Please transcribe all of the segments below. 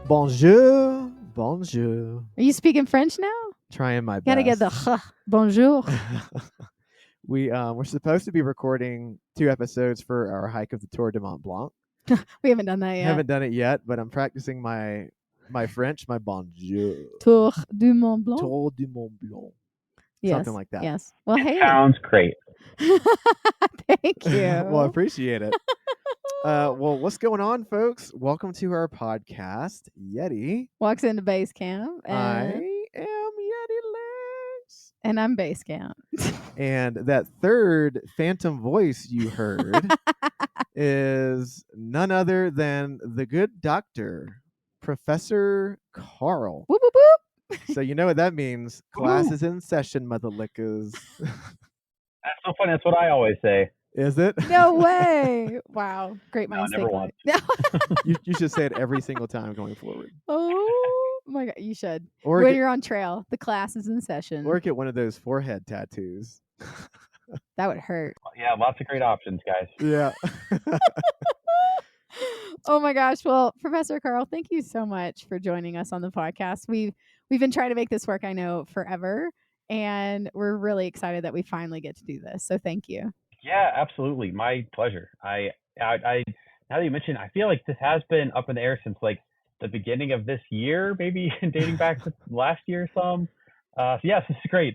Bonjour, bonjour. Are you speaking French now? Trying my best. Gotta get the bonjour. We're supposed to be recording 2 episodes for our hike of the Tour de Mont Blanc. We haven't done that yet. Haven't done it yet, but I'm practicing my French, my bonjour. Tour du Mont Blanc. Tour du Mont Blanc. Yes, Something like that. Yes. Well, hey. Sounds great. Thank you. Well, I appreciate it. Well, what's going on, folks? Welcome to our podcast, Yeti. Walks into Basecamp. I am Yeti Legs. And I'm Basecamp. And that third phantom voice you heard is none other than the good doctor, Professor Carl. Whoop, whoop, whoop. So you know what that means. Class is in session, mother lickers. That's so funny. That's what I always say. Is it? No way. Wow. Great minds never think once. alike. You should say it every single time going forward. Oh my God. You should. Or when you're on trail, the class is in session. Or get one of those forehead tattoos. That would hurt. Yeah, lots of great options, guys. Yeah. Oh my gosh. Well, Professor Carl, thank you so much for joining us on the podcast. We've been trying to make this work, I know, forever. And we're really excited that we finally get to do this. So thank you. Yeah, absolutely. My pleasure. I now that you mentioned, I feel like this has been up in the air since like the beginning of this year, maybe dating back to last year some. So yes, this is great.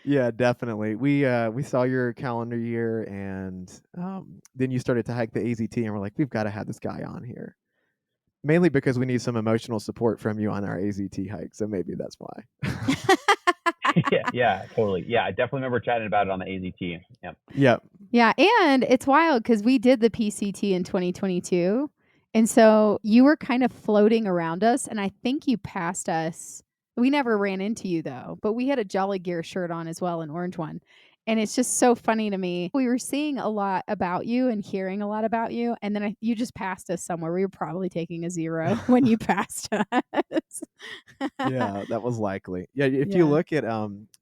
Yeah, definitely. We saw your calendar year, and then you started to hike the AZT, and we're like, we've got to have this guy on here. Mainly because we need some emotional support from you on our AZT hike, so maybe that's why. yeah, totally. Yeah, I definitely remember chatting about it on the AZT. Yep. Yeah, and it's wild because we did the PCT in 2022, and so you were kind of floating around us, and I think you passed us. We never ran into you though, but we had a Jolly Gear shirt on as well, an orange one. And it's just so funny to me. We were seeing a lot about you and hearing a lot about you. And then you just passed us somewhere. We were probably taking a 0 when you passed us. Yeah, that was likely. Yeah, if you look at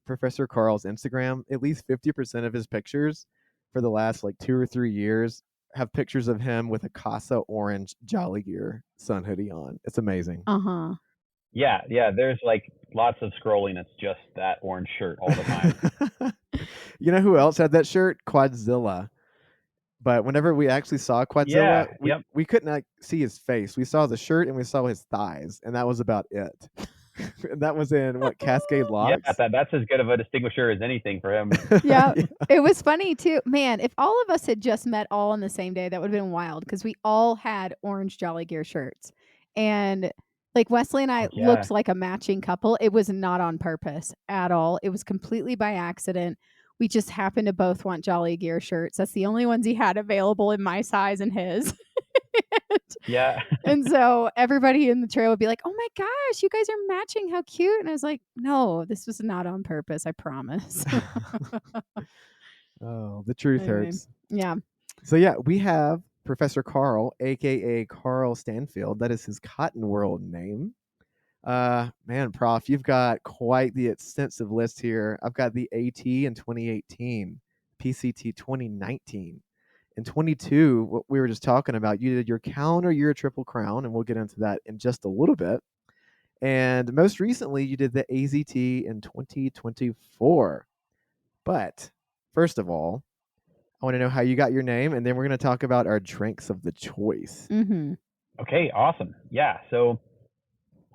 Professor Carl's Instagram, at least 50% of his pictures for the last like 2 or 3 years have pictures of him with a Casa orange Jolly Gear sun hoodie on. It's amazing. Uh-huh. Yeah. There's like lots of scrolling. It's just that orange shirt all the time. You know who else had that shirt? Quadzilla. But whenever we actually saw Quadzilla, we couldn't see his face. We saw the shirt and we saw his thighs, and that was about it. That was in Cascade Locks? Yeah, that's as good of a distinguisher as anything for him. Yeah, it was funny too. Man, if all of us had just met all on the same day, that would have been wild because we all had orange Jolly Gear shirts. And like Wesley and I looked like a matching couple. It was not on purpose at all. It was completely by accident. We just happened to both want Jolly Gear shirts. That's the only ones he had available in my size and his. Yeah. And so everybody in the trail would be like, oh my gosh, you guys are matching. How cute. And I was like, no, this was not on purpose. I promise. Oh, the truth hurts. Yeah. So yeah, we have Professor Carl, aka Carl Stanfield. That is his Cotton World name. Man, Prof, you've got quite the extensive list here. I've got the AT in 2018, PCT 2019. In 22, what we were just talking about, you did your calendar year Triple Crown, and we'll get into that in just a little bit. And most recently, you did the AZT in 2024. But first of all, I want to know how you got your name, and then we're going to talk about our drinks of the choice. Mm-hmm. Okay, awesome. Yeah, so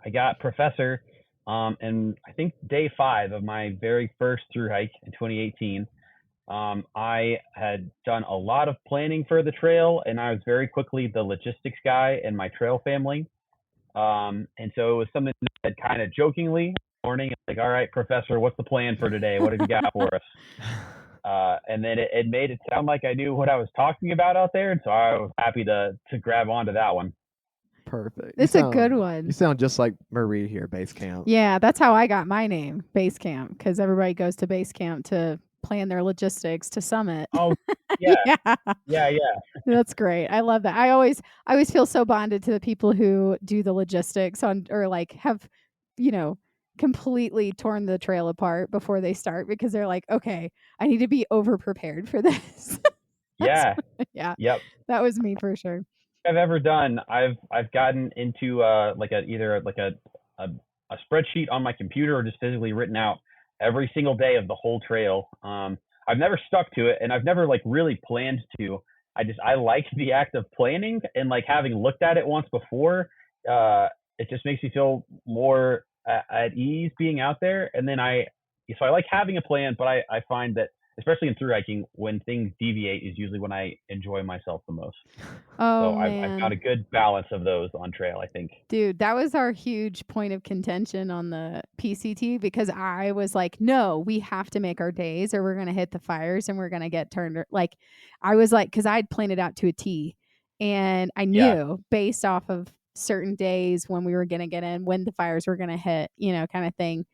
I got Professor, and I think day 5 of my very first thru hike in 2018. I had done a lot of planning for the trail, and I was very quickly the logistics guy in my trail family. And so it was something that kind of jokingly morning, like, all right, Professor, what's the plan for today? What have you got for us? And then it made it sound like I knew what I was talking about out there. And so I was happy to grab onto that one. Perfect. It's a good one. You sound just like Marie here, Basecamp. Yeah, that's how I got my name, Basecamp, because everybody goes to Basecamp to plan their logistics to Summit. Oh, yeah, Yeah. yeah. That's great. I love that. I always feel so bonded to the people who do the logistics on or like have, completely torn the trail apart before they start because they're like, okay, I need to be over prepared for this. Yeah. Yeah. Yep. That was me for sure. I've ever done. I've gotten into like a spreadsheet on my computer or just physically written out every single day of the whole trail. I've never stuck to it, and I've never like really planned to. I like the act of planning and like having looked at it once before. It just makes me feel more at ease being out there. And then so I like having a plan, but I find that especially in through hiking, when things deviate is usually when I enjoy myself the most. Oh So I've found a man. good balance of those on trail, I think. Dude, that was our huge point of contention on the PCT because I was like, no, we have to make our days or we're going to hit the fires and we're going to get turned. Like, I was like, because I'd planned it out to a T and I Yeah. knew based off of certain days when we were going to get in, when the fires were going to hit, kind of thing.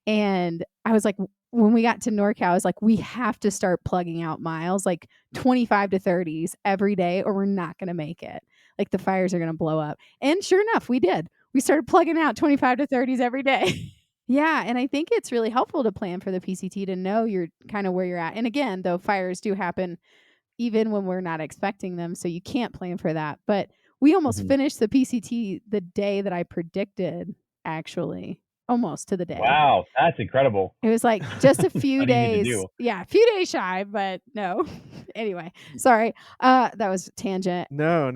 And I was like, when we got to NorCal, I was like, we have to start plugging out miles, like 25 to 30s every day, or we're not going to make it. Like the fires are going to blow up. And sure enough, we did. We started plugging out 25 to 30s every day. Yeah. And I think it's really helpful to plan for the PCT to know you're kind of where you're at. And again, though, fires do happen even when we're not expecting them. So you can't plan for that. But we almost finished the PCT the day that I predicted, actually. Almost to the day. Wow, that's incredible. It was like just a few Not easy to days. do. Yeah, a few days shy, but no. Anyway, sorry. That was a tangent. No.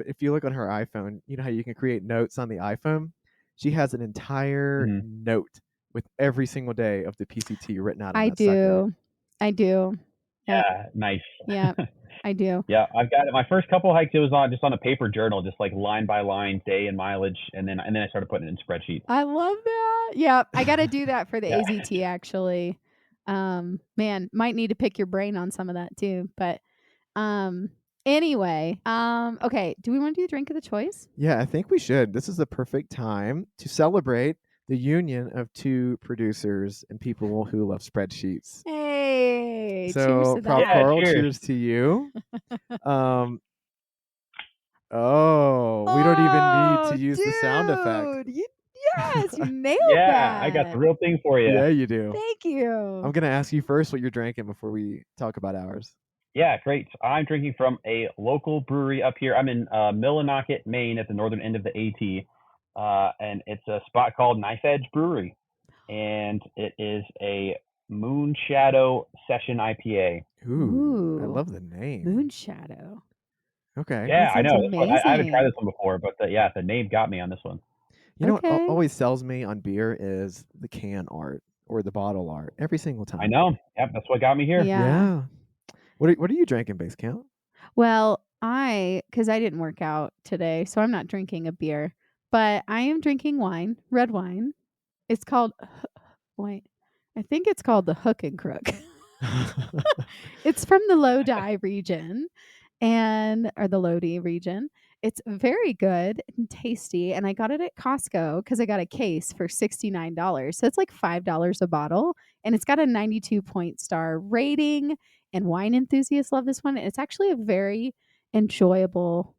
If you look on her iPhone, you know how you can create notes on the iPhone? She has an entire note with every single day of the PCT written out on I that sucker. do. I do. Yeah, nice. Yeah, I do. Yeah, I've got it. My first couple hikes, it was on a paper journal, just like line by line, day and mileage, and then I started putting it in spreadsheets. I love that. Yeah, I got to do that for the Yeah. AZT actually. Man, might need to pick your brain on some of that too. But anyway, okay, do we want to do the drink of the choice? Yeah, I think we should. This is the perfect time to celebrate the union of two producers and people who love spreadsheets. Hey, cheers So, to Prof that. Carl, cheers. cheers to you. We don't even need to use the sound effect. Yes, you nailed Yeah, that. I got the real thing for you. Yeah, you do. Thank you. I'm going to ask you first what you're drinking before we talk about ours. Yeah, great. I'm drinking from a local brewery up here. I'm in Millinocket, Maine, at the northern end of the AT, and it's a spot called Knife Edge Brewery, and it is a Moonshadow Session IPA. Ooh, I Ooh. love the name. Moonshadow. Okay. Yeah, That I know. sounds I haven't tried amazing. this one before, but the name got me on this one. You know what Okay. always sells me on beer is the can art or the bottle art every single time. I know. Yep, that's what got me here. Yeah. What are you drinking, Basecamp? Well, because I didn't work out today, so I'm not drinking a beer, but I am drinking wine, red wine. It's called, wait, I think it's called the Hook and Crook. It's from the Lodi region or the Lodi region. It's very good and tasty. And I got it at Costco because I got a case for $69. So it's like $5 a bottle. And it's got a 92 star rating. And wine enthusiasts love this one. It's actually a very enjoyable,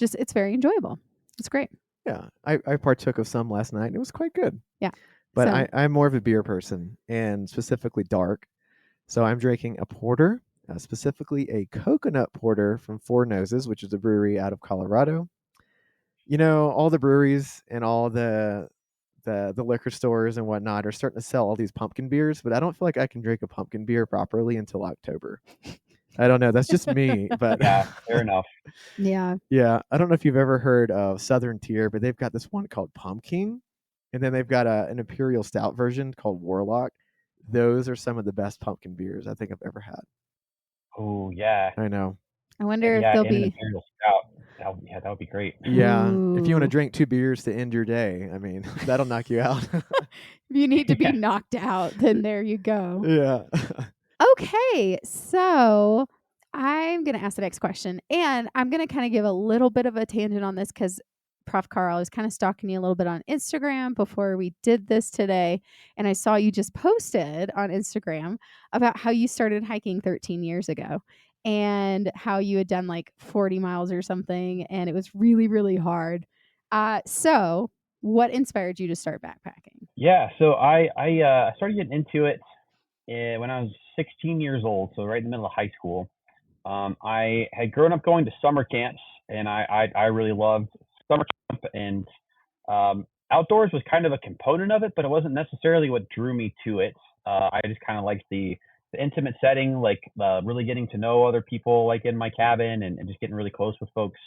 it's very enjoyable. It's great. Yeah, I partook of some last night and it was quite good. Yeah. But So- I'm more of a beer person and specifically dark. So I'm drinking a porter, specifically a coconut porter from Four Noses, which is a brewery out of Colorado. You know, all the breweries and all the liquor stores and whatnot are starting to sell all these pumpkin beers, but I don't feel like I can drink a pumpkin beer properly until October. I don't know. That's just me, but Yeah, fair enough. Yeah. yeah. I don't know if you've ever heard of Southern Tier, but they've got this one called Pumpkin, and then they've got an Imperial Stout version called Warlock. Those are some of the best pumpkin beers I think I've ever had. Oh, yeah. I know. I wonder if Yeah, there'll and an be. Imperial Stout. That would be great. Yeah. If you want to Ooh. drink 2 beers to end your day, I mean, that'll knock you out. If you need to be Yeah. knocked out, then there you go. Yeah. Okay, so I'm going to ask the next question, and I'm going to kind of give a little bit of a tangent on this because Prof Carl, I was kind of stalking you a little bit on Instagram before we did this today, and I saw you just posted on Instagram about how you started hiking 13 years ago and how you had done like 40 miles or something, and it was really, really hard. So what inspired you to start backpacking? Yeah, so I started getting into it when I was 16 years old, so right in the middle of high school. I had grown up going to summer camps, and I really loved summer camp, and outdoors was kind of a component of it, but it wasn't necessarily what drew me to it. I just kind of liked the intimate setting, like really getting to know other people, like in my cabin, and just getting really close with folks.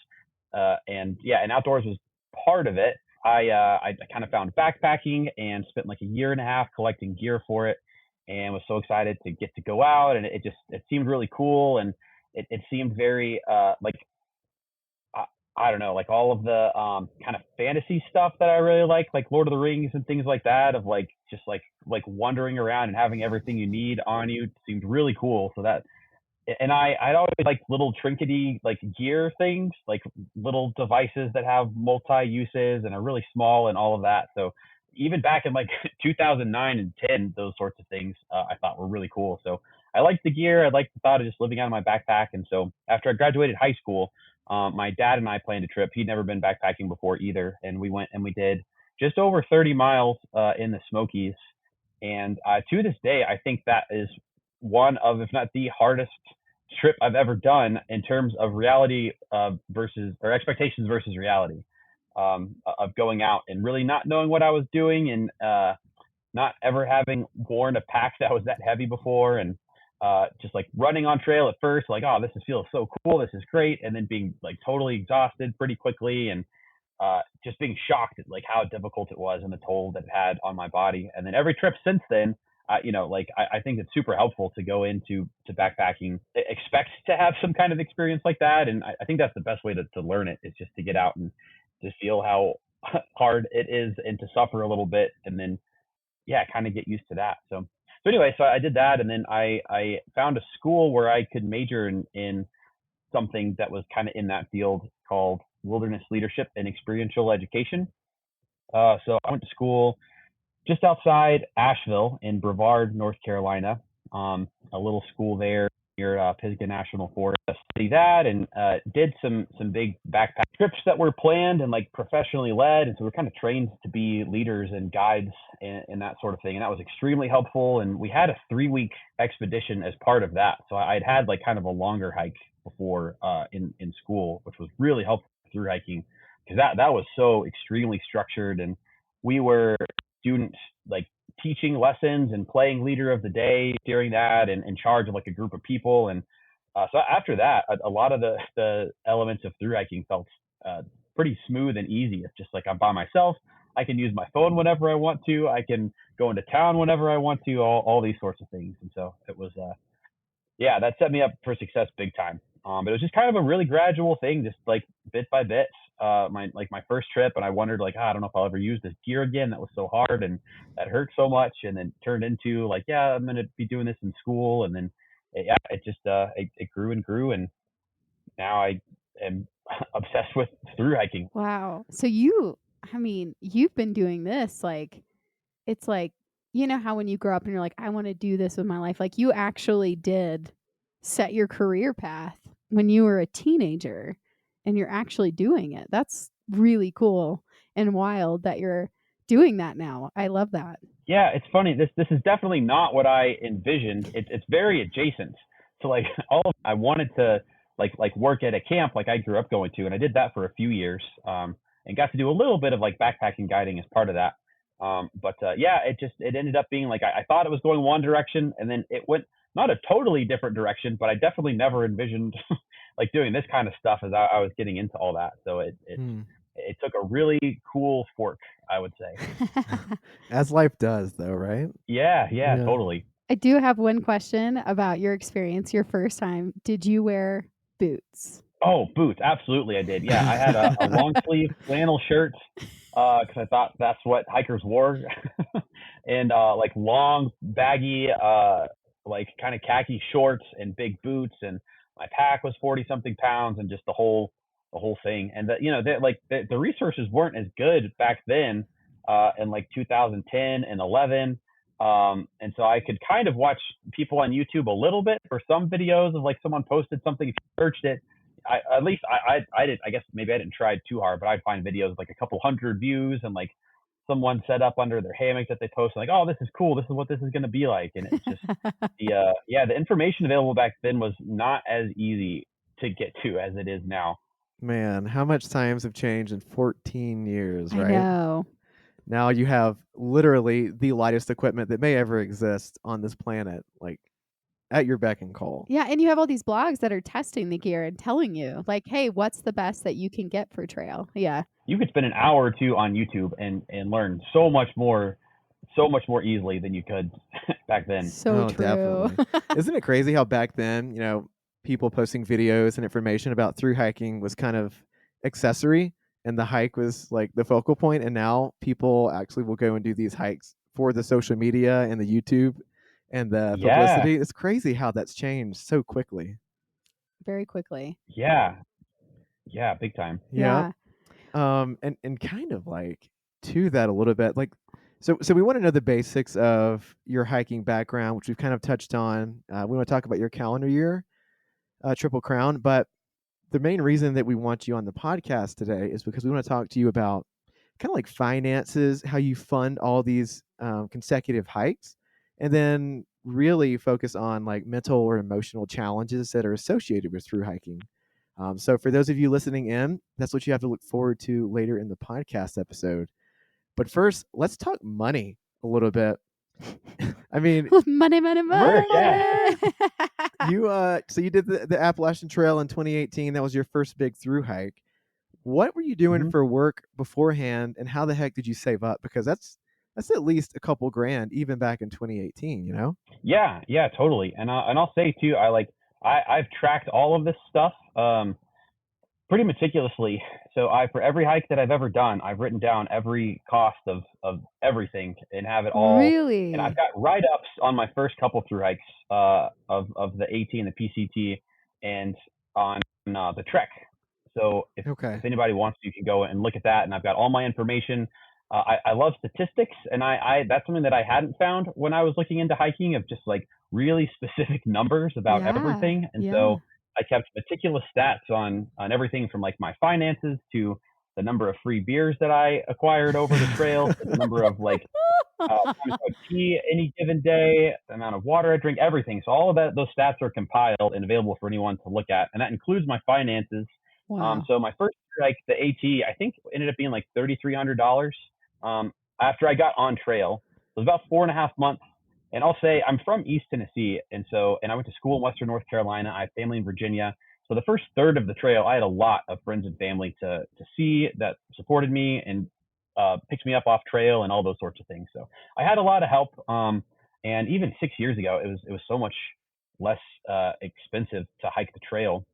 And yeah, and outdoors was part of it. I kind of found backpacking and spent like a year and a half collecting gear for it, and was so excited to get to go out. And it seemed really cool, and it seemed very like I, I don't know, like all of the kind of fantasy stuff that I really like Lord of the Rings and things like that, of like just like wandering around and having everything you need on you seemed really cool. So that, and I'd always like little trinkety like gear things, like little devices that have multi uses and are really small and all of that. So even back in like 2009 and 10, those sorts of things I thought were really cool. So I liked the gear. I liked the thought of just living out of my backpack. And so after I graduated high school, my dad and I planned a trip. He'd never been backpacking before either, and we went and we did just over 30 miles in the Smokies. And to this day, I think that is one of, if not the hardest trip I've ever done in terms of reality versus, or expectations versus reality, of going out and really not knowing what I was doing, and not ever having worn a pack that was that heavy before, and just like running on trail at first, like, oh, this feels so cool, this is great, and then being like totally exhausted pretty quickly, and just being shocked at like how difficult it was and the toll that it had on my body. And then every trip since then, like I think it's super helpful to go into backpacking, expect to have some kind of experience like that. And I think that's the best way to learn it, is just to get out and just feel how hard it is, and to suffer a little bit, and then yeah, kind of get used to that. So anyway, so I did that, and then I found a school where I could major in something that was kind of in that field, called wilderness leadership and experiential education. So I went to school just outside Asheville in Brevard, North Carolina, a little school there near Pisgah National Forest. I studied that, and did some big backpack trips that were planned and like professionally led, and so we're kind of trained to be leaders and guides and that sort of thing, and that was extremely helpful. And we had a 3-week expedition as part of that, so I'd had like kind of a longer hike before in school, which was really helpful through hiking, because that was so extremely structured, and we were students like teaching lessons and playing leader of the day during that, and in charge of like a group of people. And so after that, a lot of the elements of through hiking felt pretty smooth and easy. It's just like I'm by myself. I can use my phone whenever I want to. I can go into town whenever I want to. All these sorts of things. And so it was, yeah, that set me up for success big time. But it was just kind of a really gradual thing, just like bit by bit. My first trip, and I wondered like, I don't know if I'll ever use this gear again. That was so hard and that hurt so much, and then turned into like, yeah, I'm gonna be doing this in school, and then yeah, it just it grew and grew, and now I am obsessed with through hiking. Wow. So I mean, you've been doing this like, it's like, you know how when you grow up and you're like, I want to do this with my life, like you actually did set your career path when you were a teenager, and you're actually doing it. That's really cool and wild that you're doing that now. I love that. Yeah, it's funny. This is definitely not what I envisioned. It's very adjacent. So like I wanted to like work at a camp like I grew up going to, and I did that for a few years, and got to do a little bit of like backpacking guiding as part of that. But yeah, it ended up being like I thought it was going one direction, and then it went not a totally different direction, but I definitely never envisioned like doing this kind of stuff as I was getting into all that. So it took a really cool fork, I would say. As life does, though, right? Yeah, Yeah. totally. I do have one question about your experience, your first time. Did you wear boots? Oh, boots. Absolutely, I did. Yeah, I had a long sleeve flannel shirt because I thought that's what hikers wore, and like long, baggy, like kind of khaki shorts and big boots. And my pack was 40 something pounds, and just the whole whole thing. And that, the resources weren't as good back then, in like 2010 and 11. And so I could kind of watch people on YouTube a little bit for some videos of like someone posted something, if you searched it. I did, I guess maybe I didn't try too hard, but I'd find videos like a couple hundred views, and like someone set up under their hammock that they post, like, oh, this is cool, this is what this is going to be like. And it's just the information available back then was not as easy to get to as it is now. Man, how much times have changed in 14 years, I right? know. Now you have literally the lightest equipment that may ever exist on this planet, like at your beck and call. Yeah, and you have all these blogs that are testing the gear and telling you, like, hey, what's the best that you can get for trail? Yeah. You could spend an hour or two on YouTube and learn so much more easily than you could back then. So true. Definitely. Isn't it crazy how back then, people posting videos and information about through hiking was kind of accessory, and the hike was like the focal point, and now people actually will go and do these hikes for the social media and the YouTube and the publicity. It's crazy how that's changed so quickly. Very quickly. Yeah, big time. Yeah. And kind of like to that a little bit, like so we want to know the basics of your hiking background, which we've kind of touched on. We want to talk about your calendar year, Triple Crown, but the main reason that we want you on the podcast today is because we want to talk to you about kind of like finances, how you fund all these consecutive hikes, and then really focus on like mental or emotional challenges that are associated with through hiking. So for those of you listening in, that's what you have to look forward to later in the podcast episode. But first, let's talk money a little bit. I mean, money. Yeah. So you did the Appalachian Trail in 2018. That was your first big through hike. What were you doing for work beforehand, and how the heck did you save up? Because that's at least a couple grand even back in 2018, Yeah, totally. And I'll say too, I've tracked all of this stuff pretty meticulously. So for every hike that I've ever done, I've written down every cost of everything and have it all. Really? And I've got write-ups on my first couple through hikes of the AT and the PCT, and on the Trek. So if anybody wants to, you can go and look at that. And I've got all my information. I love statistics, and I that's something that I hadn't found when I was looking into hiking, of just like really specific numbers about everything. And so I kept meticulous stats on everything from like my finances to the number of free beers that I acquired over the trail, to the number of like times I would pee any given day, the amount of water I drink, everything. So all of those stats are compiled and available for anyone to look at, and that includes my finances. Wow. So my first, like the AT, I think ended up being like $3,300 after I got on trail. It was about 4.5 months. And I'll say I'm from East Tennessee, and I went to school in Western North Carolina. I have family in Virginia. So the first third of the trail, I had a lot of friends and family to see that supported me and picked me up off trail and all those sorts of things. So I had a lot of help. And even 6 years ago, it was so much less expensive to hike the trail.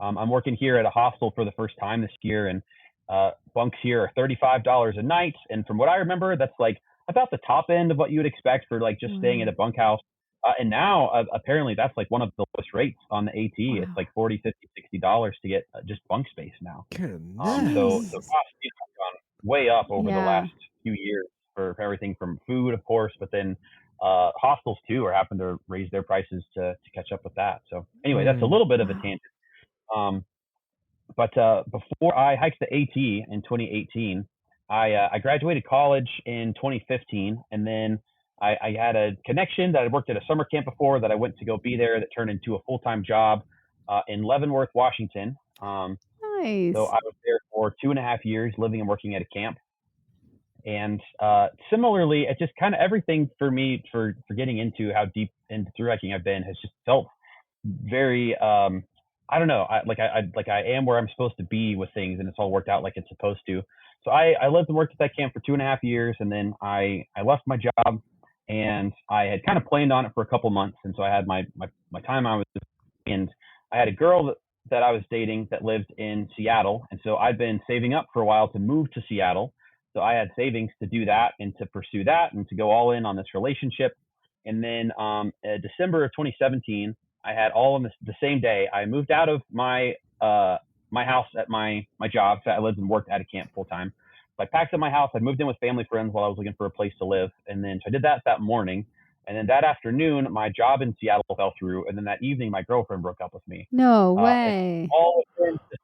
I'm working here at a hostel for the first time this year, and bunks here are $35 a night. And from what I remember, that's like about the top end of what you would expect for like just staying at a bunkhouse. And now apparently that's like one of the lowest rates on the AT. Wow. It's like $40, $50, $60 to get just bunk space now. So the cost has gone way up over the last few years for everything from food, of course, but then hostels too are having to raise their prices to catch up with that. So anyway, that's a little bit of a tangent. But before I hiked the AT in 2018, I graduated college in 2015, and then I had a connection that I worked at a summer camp before that I went to go be there, that turned into a full-time job in Leavenworth, Washington. Nice. So I was there for 2.5 years, living and working at a camp. And similarly, it just kind of everything for me for getting into how deep into through hiking I've been has just felt very I don't know. I am where I'm supposed to be with things, and it's all worked out like it's supposed to. So I lived and worked at that camp for 2.5 years, and then I left my job, and I had kind of planned on it for a couple months. And so I had my time and I had a girl that I was dating that lived in Seattle. And so I'd been saving up for a while to move to Seattle. So I had savings to do that and to pursue that and to go all in on this relationship. And then December of 2017, I had all on the same day. I moved out of my my house at my job. I lived and worked at a camp full time. So I packed up my house. I moved in with family friends while I was looking for a place to live. And then so I did that morning. And then that afternoon, my job in Seattle fell through. And then that evening, my girlfriend broke up with me. No And way. all within just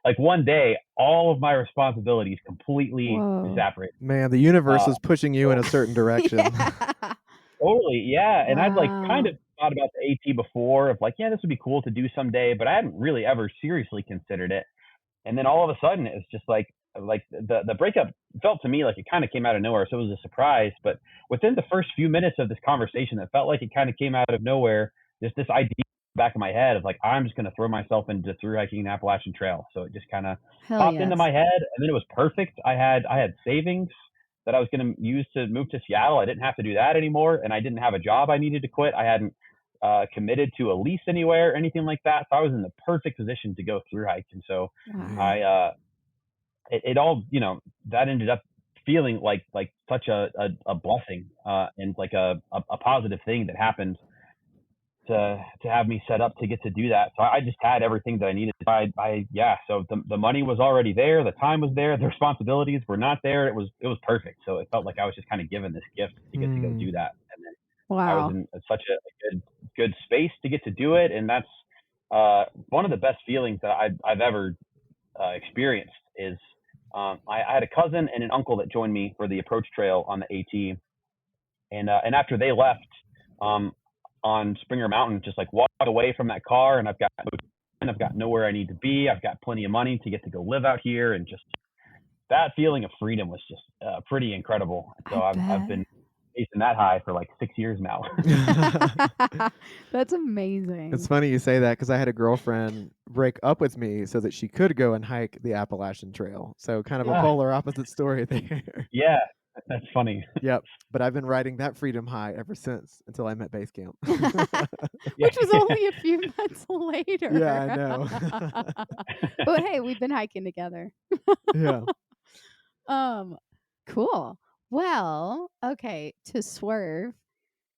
like one day, all of my responsibilities completely Whoa. evaporated. Man, the universe is pushing you in a certain direction. Yeah. Totally, yeah. And I'd like kind Wow. of thought about the AT before of like, yeah, this would be cool to do someday, but I hadn't really ever seriously considered it. And then all of a sudden, it was just like the breakup felt to me like it kind of came out of nowhere. So it was a surprise. But within the first few minutes of this conversation, it felt like it kind of came out of nowhere. Just this idea in the back of my head of like, I'm just going to throw myself into through hiking an Appalachian Trail. So it just kind of Hell popped into yes. my head, and then it was perfect. I had savings that I was going to use to move to Seattle. I didn't have to do that anymore, and I didn't have a job I needed to quit. I hadn't committed to a lease anywhere or anything like that. So I was in the perfect position to go through hike. And so Wow. it all, that ended up feeling like such a blessing and like a positive thing that happened to have me set up to get to do that. So I just had everything that I needed. So the money was already there, the time was there, the responsibilities were not there. It was perfect. So it felt like I was just kind of given this gift to get to go do that. And then I was Wow. in such a good space to get to do it. And that's one of the best feelings that I've ever experienced is I had a cousin and an uncle that joined me for the approach trail on the AT. And after they left on Springer Mountain, just like walked away from that car, and I've got nowhere I need to be. I've got plenty of money to get to go live out here, and just that feeling of freedom was just pretty incredible. So I've been chasing that high for like 6 years now. That's amazing. It's funny you say that because I had a girlfriend break up with me so that she could go and hike the Appalachian Trail. So kind of a polar opposite story there. Yeah, that's funny. Yep. But I've been riding that freedom high ever since until I met Basecamp. Which was only a few months later. Yeah, I know. But hey, we've been hiking together. Yeah. Cool. Well, okay, to swerve,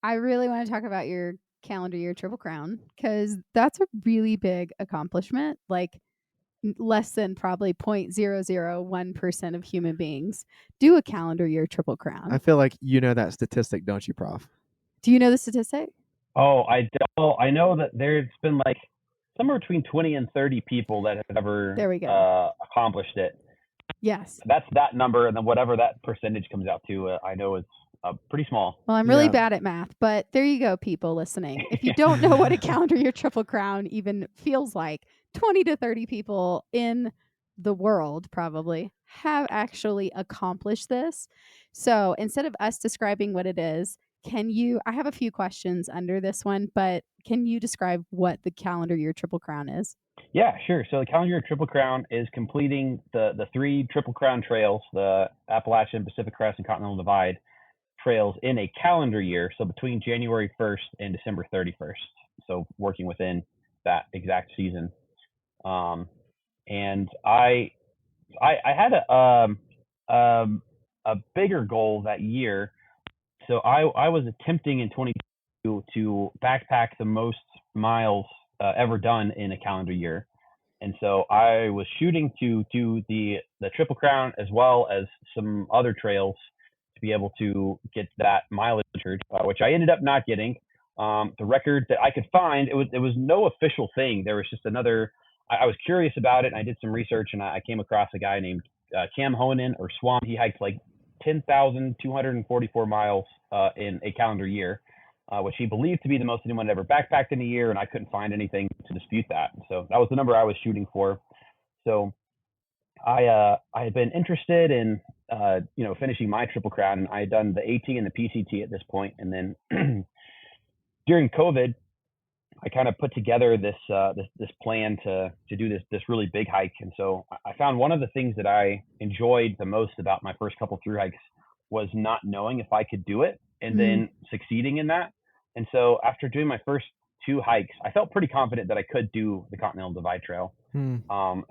I really want to talk about your calendar year Triple Crown because that's a really big accomplishment. Like less than probably 0.001% of human beings do a calendar year Triple Crown. I feel like you know that statistic, don't you, Prof? Do you know the statistic? Oh, I don't. I know that there's been like somewhere between 20 and 30 people that have ever There we go. Accomplished it. Yes. That's that number, and then whatever that percentage comes out to, I know it's pretty small. Well, I'm really bad at math, but there you go, people listening. If you don't know what a calendar year Triple Crown even feels like, 20 to 30 people in the world probably have actually accomplished this. So instead of us describing what it is, I have a few questions under this one, but can you describe what the calendar year Triple Crown is? Yeah, sure. So the calendar year Triple Crown is completing the 3 Triple Crown trails, the Appalachian, Pacific Crest, and Continental Divide trails in a calendar year. So between January 1st and December 31st. So working within that exact season. And I had a bigger goal that year. So I was attempting in 2022 to backpack the most miles ever done in a calendar year. And so I was shooting to do the Triple Crown as well as some other trails to be able to get that mileage, which I ended up not getting. The record that I could find, it was no official thing. There was just another. I was curious about it, and I did some research, and I came across a guy named Cam Honan or Swam. He hiked like 10,244 miles in a calendar year, which he believed to be the most anyone had ever backpacked in a year, and I couldn't find anything to dispute that. So that was the number I was shooting for. So I had been interested in finishing my Triple Crown, and I had done the AT and the PCT at this point, and then during COVID, I kind of put together this plan to do this really big hike. And so I found one of the things that I enjoyed the most about my first couple through hikes was not knowing if I could do it and then succeeding in that. And so after doing my first 2 hikes, I felt pretty confident that I could do the Continental Divide Trail. So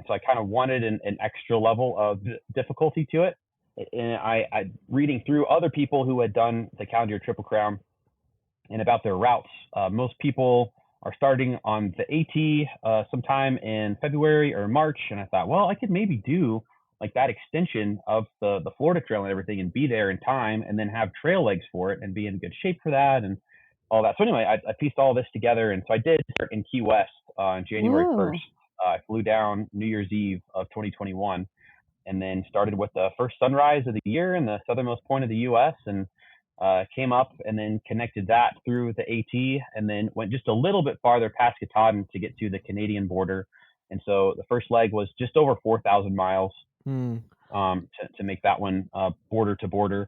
I kind of wanted an extra level of difficulty to it. And I reading through other people who had done the calendar Triple Crown and about their routes, most people are starting on the AT sometime in February or March. And I thought, well, I could maybe do like that extension of the Florida Trail and everything and be there in time and then have trail legs for it and be in good shape for that and all that. So anyway, I pieced all this together. And so I did start in Key West on January 1st. I flew down New Year's Eve of 2021 and then started with the first sunrise of the year in the southernmost point of the U.S. and came up and then connected that through the AT and then went just a little bit farther past Katahdin to get to the Canadian border. And so the first leg was just over 4,000 miles to make that one border to border.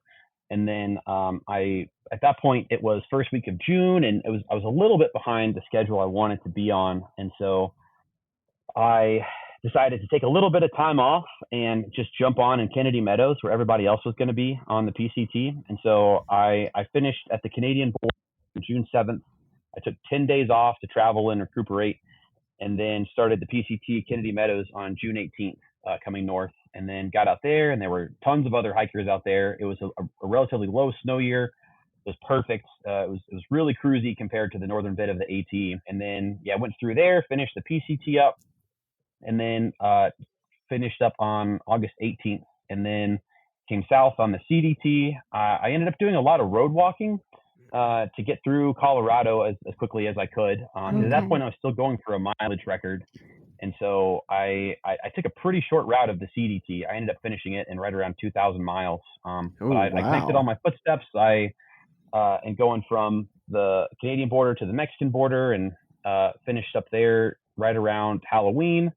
And then at that point, it was first week of June, and I was a little bit behind the schedule I wanted to be on. And so I decided to take a little bit of time off and just jump on in Kennedy Meadows where everybody else was going to be on the PCT. And so I finished at the Canadian border on June 7th. I took 10 days off to travel and recuperate, and then started the PCT Kennedy Meadows on June 18th, coming north, and then got out there, and there were tons of other hikers out there. It was a relatively low snow year. It was perfect. It was really cruisy compared to the northern bit of the AT. And then, went through there, finished the PCT up, and then finished up on August 18th, and then came south on the CDT. I ended up doing a lot of road walking to get through Colorado as quickly as I could. At that point, I was still going for a mileage record. And so I took a pretty short route of the CDT. I ended up finishing it in right around 2,000 miles. I connected all my footsteps. And going from the Canadian border to the Mexican border and finished up there right around Halloween.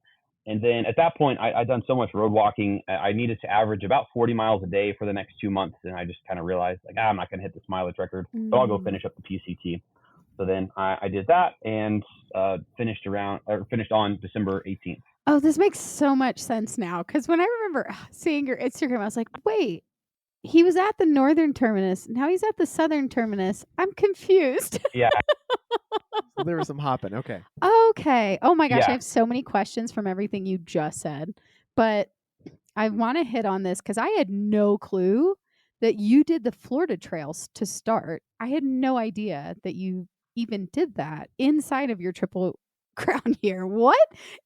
And then at that point, I'd done so much road walking, I needed to average about 40 miles a day for the next 2 months. And I just kind of realized, like, I'm not going to hit this mileage record, so I'll go finish up the PCT. So then I did that and finished on December 18th. Oh, this makes so much sense now. Because when I remember seeing your Instagram, I was like, wait, he was at the northern terminus. Now he's at the southern terminus. I'm confused. Yeah. So there was some hopping. Okay. Okay. Oh my gosh. Yeah. I have so many questions from everything you just said. But I want to hit on this because I had no clue that you did the Florida trails to start. I had no idea that you even did that inside of your Triple Crown year. What?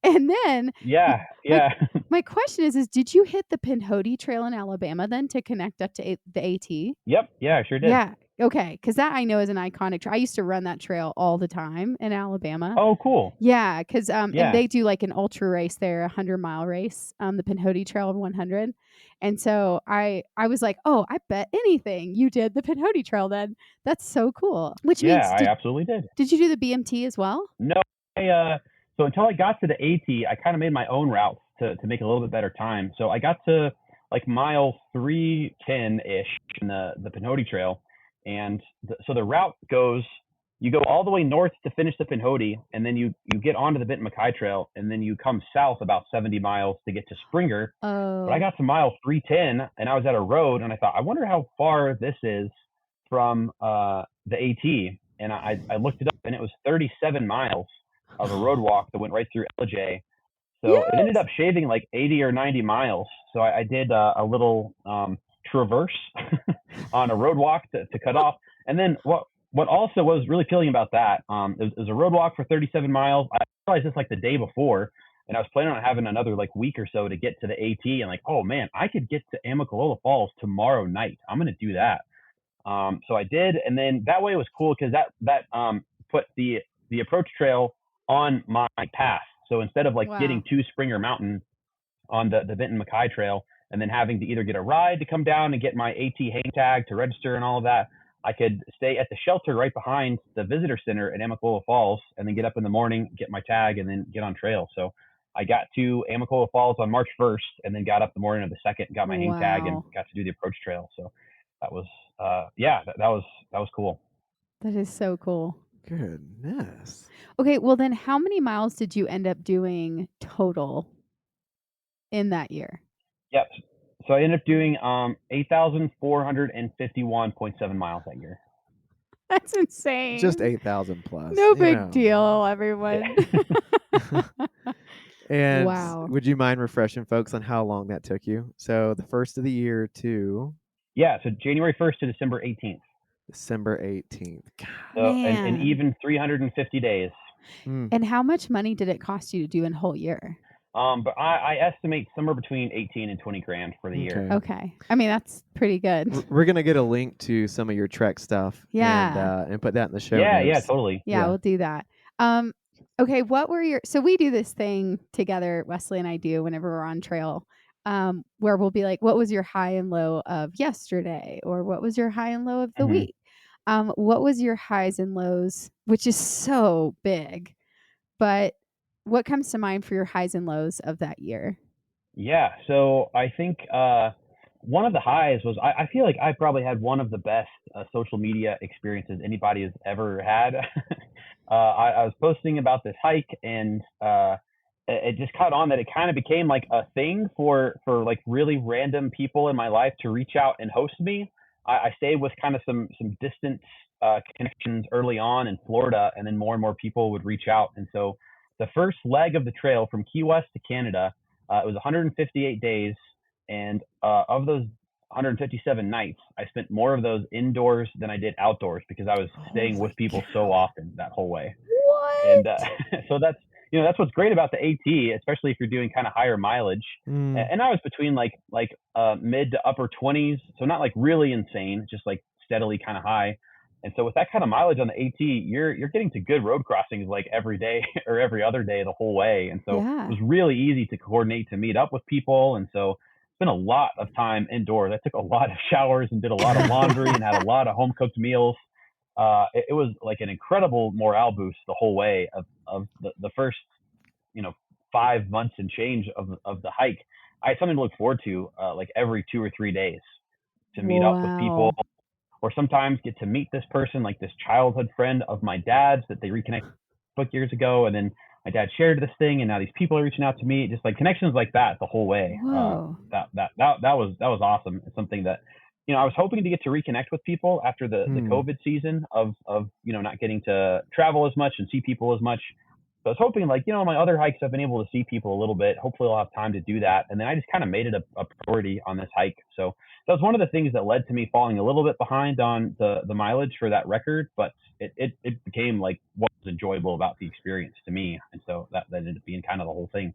And then my question is did you hit the Pinhoti Trail in Alabama then to connect up to the AT? Yep. Yeah, I sure did. Yeah. Okay. Because that I know is an iconic trail. I used to run that trail all the time in Alabama. Oh, cool. Yeah. Because and they do like an ultra race there, a 100-mile race, the Pinhoti Trail 100. And so I was like, oh, I bet anything you did the Pinhoti Trail then. That's so cool. Which means I absolutely did. Did you do the BMT as well? No. So until I got to the AT, I kind of made my own routes to make a little bit better time. So I got to like mile 310-ish in the Pinhoti Trail. And so the route goes, you go all the way north to finish the Pinhoti, and then you get onto the Benton MacKaye Trail, and then you come south about 70 miles to get to Springer. Oh. But I got to mile 310, and I was at a road, and I thought, I wonder how far this is from the AT. And I looked it up, and it was 37 miles of a road walk that went right through LJ. So It ended up shaving like 80 or 90 miles. So I did a little traverse on a road walk to cut off. And then what also was really appealing about that, it was a road walk for 37 miles. I realized this like the day before, and I was planning on having another like week or so to get to the AT, and like, oh man, I could get to Amicalola Falls tomorrow night. I'm going to do that. So I did. And then that way it was cool because that put the approach trail on my path. So instead of like getting to Springer Mountain on the Benton MacKaye Trail and then having to either get a ride to come down and get my AT hang tag to register and all of that, I could stay at the shelter right behind the visitor center at Amicalola Falls and then get up in the morning, get my tag, and then get on trail. So I got to Amicalola Falls on March 1st and then got up the morning of the 2nd, got my hang tag, and got to do the approach trail. So that was, that was cool. That is so cool. Goodness. Okay, well then how many miles did you end up doing total in that year? Yep. So I ended up doing 8,451.7 miles that year. That's insane. Just 8,000 plus. No big deal, everyone. And wow. Would you mind refreshing folks on how long that took you? So the first of the year to... Yeah, so January 1st to December 18th. December 18th. So an even 350 days. Mm. And how much money did it cost you to do in a whole year? But I estimate somewhere between 18 and 20 grand for the year. Okay. I mean, that's pretty good. We're gonna get a link to some of your Trek stuff Yeah. and put that in the show Yeah, notes. totally. Yeah, we'll do that. Okay, what were your so we do this thing together, Wesley and I do whenever we're on trail, where we'll be like, what was your high and low of yesterday? Or what was your high and low of the week? What was your highs and lows, which is so big, but what comes to mind for your highs and lows of that year? Yeah, so I think one of the highs was I feel like I probably had one of the best social media experiences anybody has ever had. I was posting about this hike, and it just caught on that it kind of became like a thing for like really random people in my life to reach out and host me. I stayed with kind of some distant connections early on in Florida, and then more and more people would reach out. And so the first leg of the trail from Key West to Canada, it was 158 days, and of those 157 nights, I spent more of those indoors than I did outdoors because I was staying with people so often that whole way. What? And so that's that's what's great about the AT, especially if you're doing kind of higher mileage. And I was between like mid to upper 20s, so not like really insane, just like steadily kind of high. And so with that kind of mileage on the AT, you're getting to good road crossings like every day or every other day the whole way. And so it was really easy to coordinate to meet up with people. And so spent a lot of time indoors. I took a lot of showers and did a lot of laundry and had a lot of home cooked meals. It was like an incredible morale boost the whole way of the first 5 months and change of the hike. I had something to look forward to like every 2 or 3 days to meet up with people, or sometimes get to meet this person, like this childhood friend of my dad's that they reconnected years ago, and then my dad shared this thing, and now these people are reaching out to me. Just like connections like that the whole way. That was awesome. It's something that I was hoping to get to reconnect with people after the COVID season of not getting to travel as much and see people as much. So I was hoping, like, my other hikes, I've been able to see people a little bit. Hopefully I'll have time to do that. And then I just kind of made it a priority on this hike. So that was one of the things that led to me falling a little bit behind on the mileage for that record, but it became like what was enjoyable about the experience to me. And so that ended up being kind of the whole thing.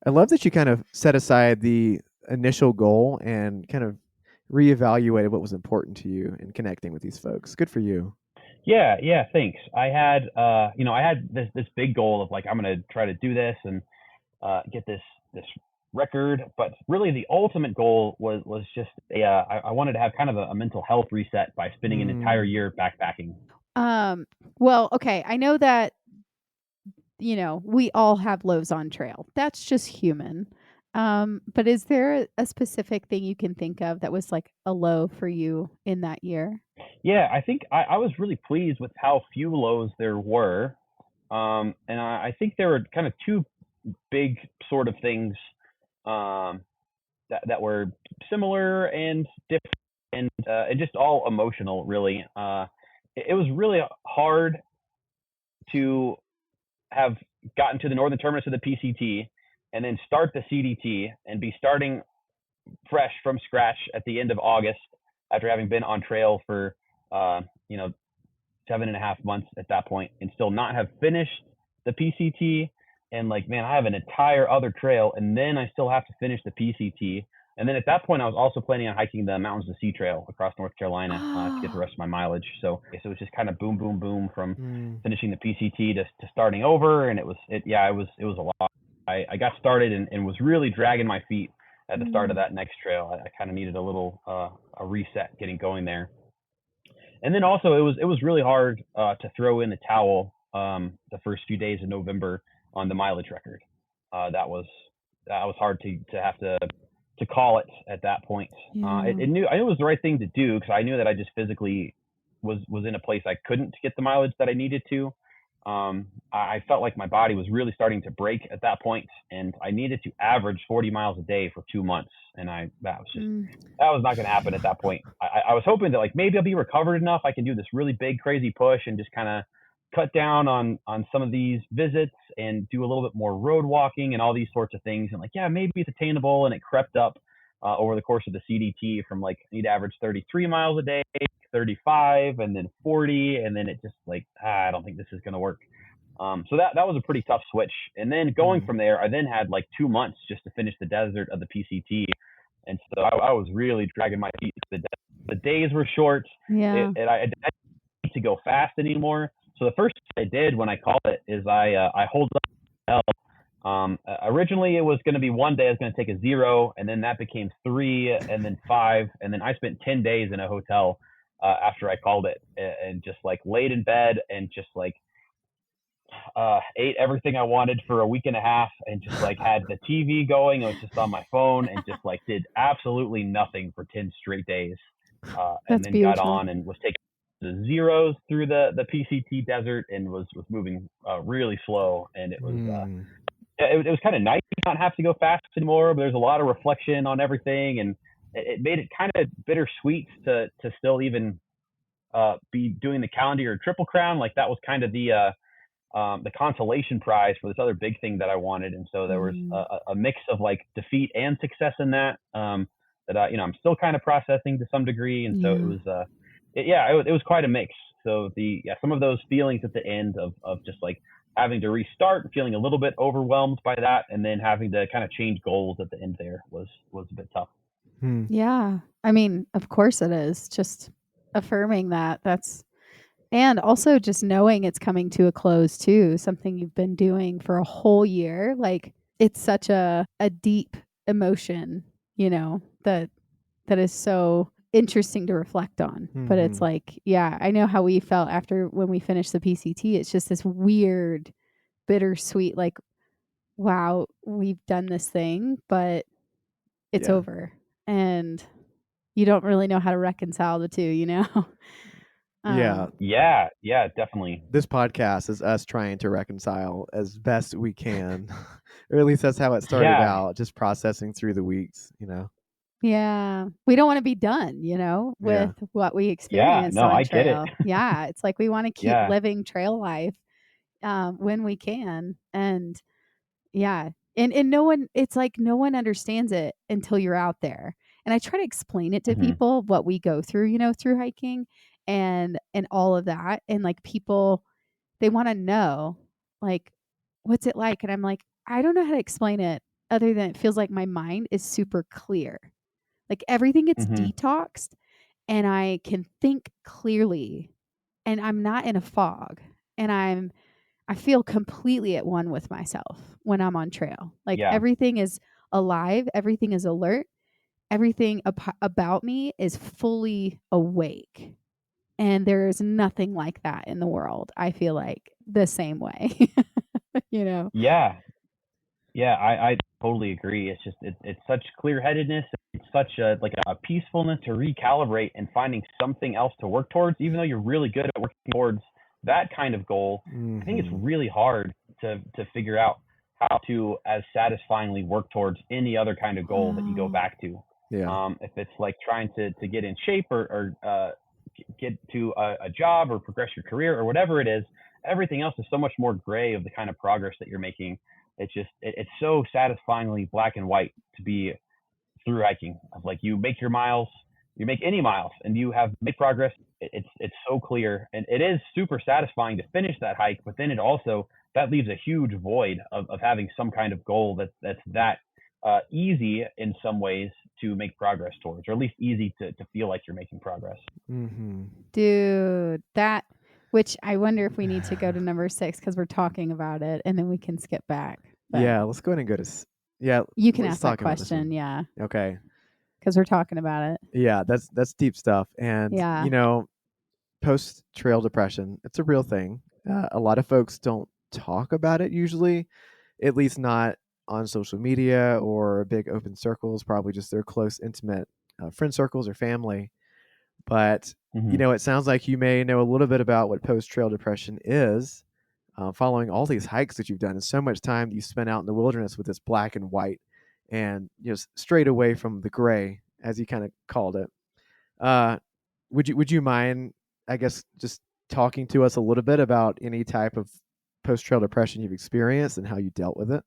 I love that you kind of set aside the initial goal and kind of reevaluated what was important to you in connecting with these folks. Good for you. Yeah, thanks. I had I had this big goal of like, I'm going to try to do this and get this record, but really the ultimate goal was just I wanted to have kind of a mental health reset by spending an entire year backpacking. Well, okay, I know that we all have lows on trail. That's just human. But is there a specific thing you can think of that was like a low for you in that year? Yeah, I think I was really pleased with how few lows there were. And I think there were kind of two big sort of things that were similar and different, and just all emotional, really. It was really hard to have gotten to the northern terminus of the PCT and then start the CDT and be starting fresh from scratch at the end of August after having been on trail for 7.5 months at that point, and still not have finished the PCT. And like, man, I have an entire other trail, and then I still have to finish the PCT. And then at that point, I was also planning on hiking the Mountains to Sea Trail across North Carolina to get the rest of my mileage. So it was just kind of boom, boom, boom from finishing the PCT to starting over. And it was a lot. I got started and was really dragging my feet at the start of that next trail. I kind of needed a little a reset getting going there. And then also it was really hard to throw in the towel the first few days of November on the mileage record. That was hard to have to call it at that point. I knew it was the right thing to do because I knew that I just physically was in a place I couldn't get the mileage that I needed to. I felt like my body was really starting to break at that point, and I needed to average 40 miles a day for 2 months. And that was not going to happen at that point. I was hoping that like maybe I'll be recovered enough. I can do this really big, crazy push and just kind of cut down on some of these visits and do a little bit more road walking and all these sorts of things. And like, yeah, maybe it's attainable. And it crept up over the course of the CDT from like, I need to average 33 miles a day, 35, and then 40. And then it just like, I don't think this is going to work. So that was a pretty tough switch. And then going from there, I then had like 2 months just to finish the desert of the PCT. And so I was really dragging my feet. The days were short. Yeah. And I didn't need to go fast anymore. So the first thing I did when I called it is I hold up. Originally, it was going to be 1 day I was going to take a 0, and then that became 3, and then 5, and then I spent 10 days in a hotel after I called it, and just like laid in bed and just like ate everything I wanted for a week and a half, and just like had the TV going. I was just on my phone and just like did absolutely nothing for 10 straight days, and then got on and was taking the zeros through the PCT desert and was moving really slow, and it was it was kind of nice to not have to go fast anymore, but there's a lot of reflection on everything, and it made it kind of bittersweet to still even be doing the calendar or triple crown. Like that was kind of the consolation prize for this other big thing that I wanted. And so there was a mix of like defeat and success in that, that I'm still kind of processing to some degree. And so it was, it was quite a mix. So some of those feelings at the end of just like having to restart, feeling a little bit overwhelmed by that, and then having to kind of change goals at the end there was a bit tough. Yeah. I mean, of course it is. Just affirming that's, and also just knowing it's coming to a close too, something you've been doing for a whole year. Like it's such a deep emotion, that is so interesting to reflect on. But it's like, yeah, I know how we felt after when we finished the PCT. It's just this weird, bittersweet, like, wow, we've done this thing, but it's over. And you don't really know how to reconcile the two, Yeah, definitely. This podcast is us trying to reconcile as best we can, or at least that's how it started out, just processing through the weeks, Yeah, we don't want to be done, with what we experienced on trail. Yeah, it's like we want to keep living trail life when we can, and and no one, it's like no one understands it until you're out there. And I try to explain it to people what we go through, through hiking and all of that, and like people, they want to know, like, what's it like? And I'm like, I don't know how to explain it other than it feels like my mind is super clear. Like everything gets detoxed and I can think clearly, and I'm not in a fog, and I feel completely at one with myself when I'm on trail. Like everything is alive, everything is alert, everything about me is fully awake. And there is nothing like that in the world. I feel like the same way, Yeah, I totally agree. It's just it's such clear-headedness. It's such a peacefulness to recalibrate and finding something else to work towards. Even though you're really good at working towards that kind of goal, I think it's really hard to figure out how to as satisfyingly work towards any other kind of goal that you go back to. If it's like trying to get in shape or get to a job or progress your career or whatever it is, everything else is so much more gray of the kind of progress that you're making. It's just it's so satisfyingly black and white to be through hiking. Like you make your miles, you make any miles, and you have made progress. It's so clear, and it is super satisfying to finish that hike. But then it also that leaves a huge void of having some kind of goal that's easy in some ways to make progress towards, or at least easy to feel like you're making progress. Dude, that. Which I wonder if we need to go to number 6 because we're talking about it, and then we can skip back. But let's go ahead and go to. You can ask that question. Yeah. Okay. Because we're talking about it. Yeah, that's deep stuff, and post trail depression, it's a real thing. A lot of folks don't talk about it usually, at least not on social media or big open circles. Probably just their close, intimate friend circles or family. But it sounds like you may know a little bit about what post-trail depression is, following all these hikes that you've done and so much time that you spent out in the wilderness with this black and white and straight away from the gray, as you kind of called it. Would you mind, I guess, just talking to us a little bit about any type of post-trail depression you've experienced and how you dealt with it?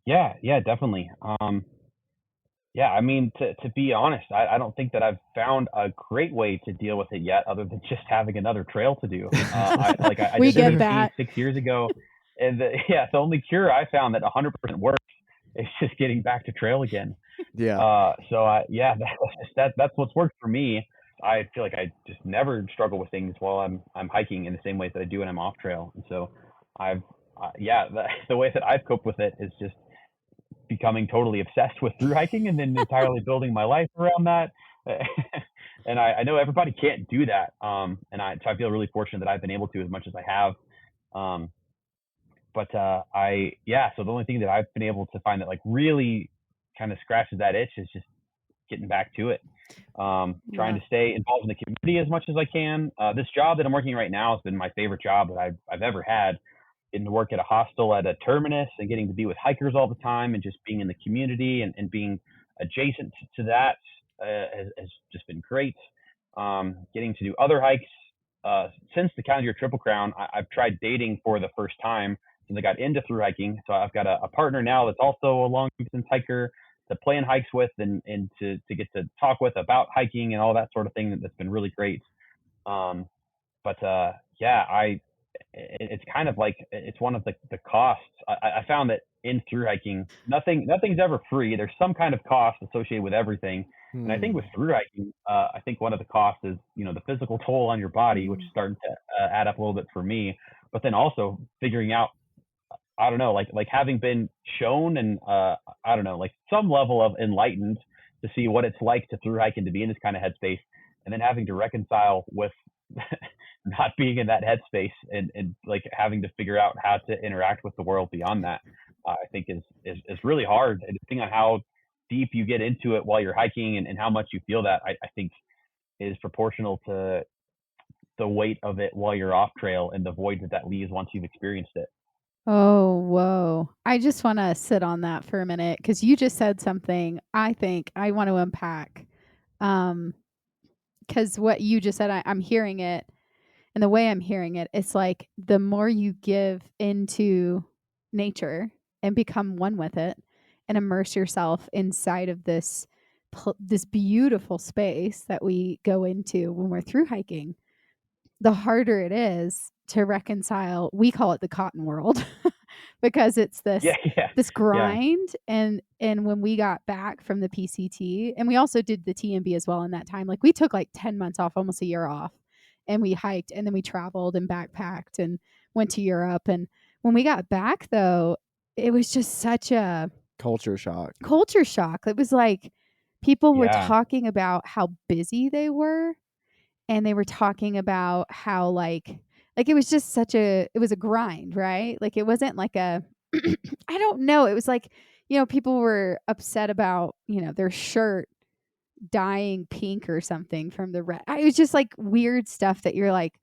Yeah, definitely. I mean, to be honest, I don't think that I've found a great way to deal with it yet, other than just having another trail to do. I we did get that 6 years ago. And the only cure I found that 100% works is just getting back to trail again. Yeah. That's what's worked for me. I feel like I just never struggle with things while I'm hiking in the same ways that I do when I'm off trail. And so I've the way that I've coped with it is just becoming totally obsessed with through hiking and then entirely building my life around that. And I know everybody can't do that. So I feel really fortunate that I've been able to as much as I have. Um, so the only thing that I've been able to find that like really kind of scratches that itch is just getting back to it. Trying to stay involved in the community as much as I can. This job that I'm working right now has been my favorite job that I've ever had. Getting to work at a hostel at a terminus and getting to be with hikers all the time and just being in the community and being adjacent to that has just been great. Getting to do other hikes. Since the Calendar Year Triple Crown, I've tried dating for the first time since I got into through hiking. So I've got a partner now that's also a long distance hiker to plan hikes with and to get to talk with about hiking and all that sort of thing. That's been really great. It's kind of like it's one of the costs. I found that in through hiking, nothing's ever free. There's some kind of cost associated with everything. And I think with through hiking, I think one of the costs is, the physical toll on your body, which is starting to add up a little bit for me. But then also figuring out, I don't know, like having been shown and I don't know, like some level of enlightened to see what it's like to through hike and to be in this kind of headspace, and then having to reconcile with not being in that headspace and like having to figure out how to interact with the world beyond that. I think is really hard. And depending on how deep you get into it while you're hiking and how much you feel that, I think is proportional to the weight of it while you're off trail and the void that leaves once you've experienced it. Oh, whoa. I just want to sit on that for a minute because you just said something I think I want to unpack. Because what you just said, I'm hearing it, and the way I'm hearing it, it's like the more you give into nature and become one with it and immerse yourself inside of this beautiful space that we go into when we're through hiking, the harder it is to reconcile. We call it the cotton world because it's this grind. And when we got back from the PCT, and we also did the TMB as well in that time, like we took like 10 months off, almost a year off, and we hiked and then we traveled and backpacked and went to Europe. And when we got back though, it was just such a culture shock. It was like people were talking about how busy they were, and they were talking about how like it was just it was a grind, right? Like it wasn't like a I don't know. It was like, people were upset about, their shirt dyeing pink or something from the red. It was just like weird stuff that you're like,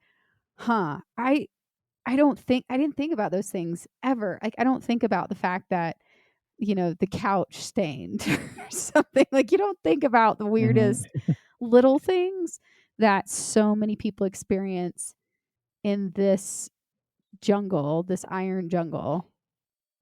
huh, I didn't think about those things ever. Like I don't think about the fact that, the couch stained or something. Like you don't think about the weirdest little things that so many people experience in this jungle, this iron jungle.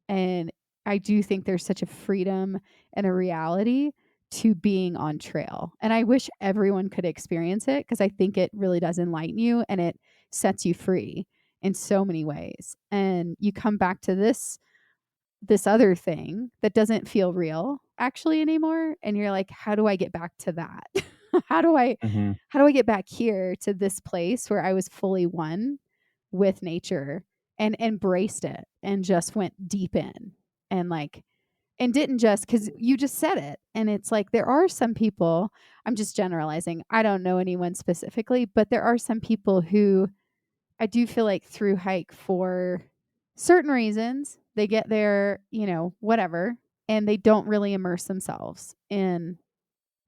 And I do think there's such a freedom and a reality to being on trail. And I wish everyone could experience it because I think it really does enlighten you and it sets you free in so many ways. And you come back to this other thing that doesn't feel real actually anymore, and you're like, how do I get back to that? how do I get back here to this place where I was fully one with nature and embraced it and just went deep in and didn't just, because you just said it. And it's like, there are some people, I'm just generalizing, I don't know anyone specifically, but there are some people who I do feel like through hike for certain reasons. They get there, whatever, and they don't really immerse themselves in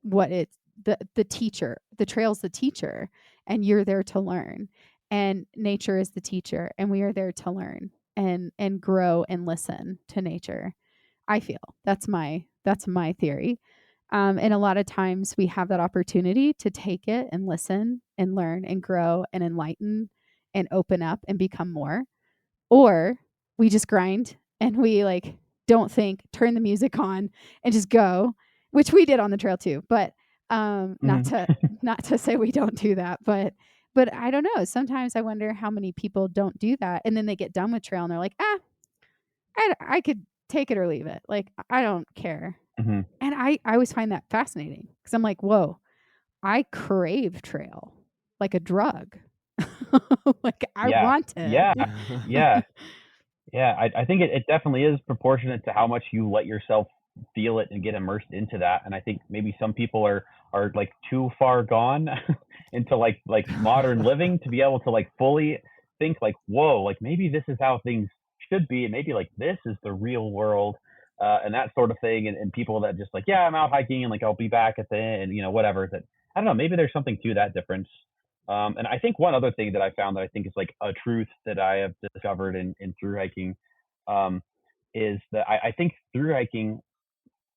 what it's the teacher. The trail's the teacher, and you're there to learn. And nature is the teacher, and we are there to learn and grow and listen to nature. I feel that's my theory. And a lot of times we have that opportunity to take it and listen and learn and grow and enlighten and open up and become more. Or we just grind and we don't think, turn the music on and just go, which we did on the trail too. But not to say we don't do that, but I don't know. Sometimes I wonder how many people don't do that, and then they get done with trail and they're like, I could take it or leave it. Like, I don't care. Mhm. And I always find that fascinating because I'm like, whoa, I crave trail like a drug. Like, I Yeah. want it. Yeah. Yeah. Yeah. I think it definitely is proportionate to how much you let yourself feel it and get immersed into that. And I think maybe some people are like too far gone into like modern living to be able to like fully think like, whoa, like maybe this is how things should be, and maybe like this is the real world, and that sort of thing. And people that just like, yeah, I'm out hiking and like I'll be back at the end, you know, whatever. That I don't know, maybe there's something to that difference. And I think one other thing that I found that I think is like a truth that I have discovered in through hiking, um, is that I think through hiking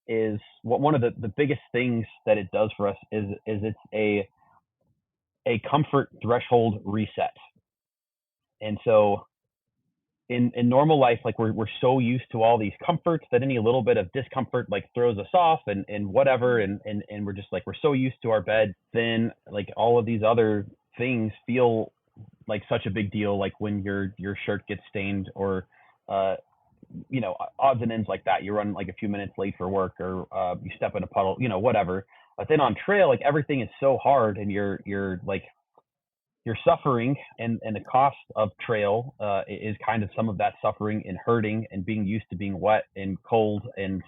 is what one of the biggest things that it does for us is it's a comfort threshold reset. And so in normal life, like we're so used to all these comforts that any little bit of discomfort like throws us off and whatever, and we're just like we're so used to our bed, then like all of these other things feel like such a big deal, like when your shirt gets stained, or uh you know, odds and ends like that. You run like a few minutes late for work, or you step in a puddle, you know, whatever. But then on trail, like everything is so hard, and you're like you're suffering, and the cost of trail is kind of some of that suffering and hurting and being used to being wet and cold and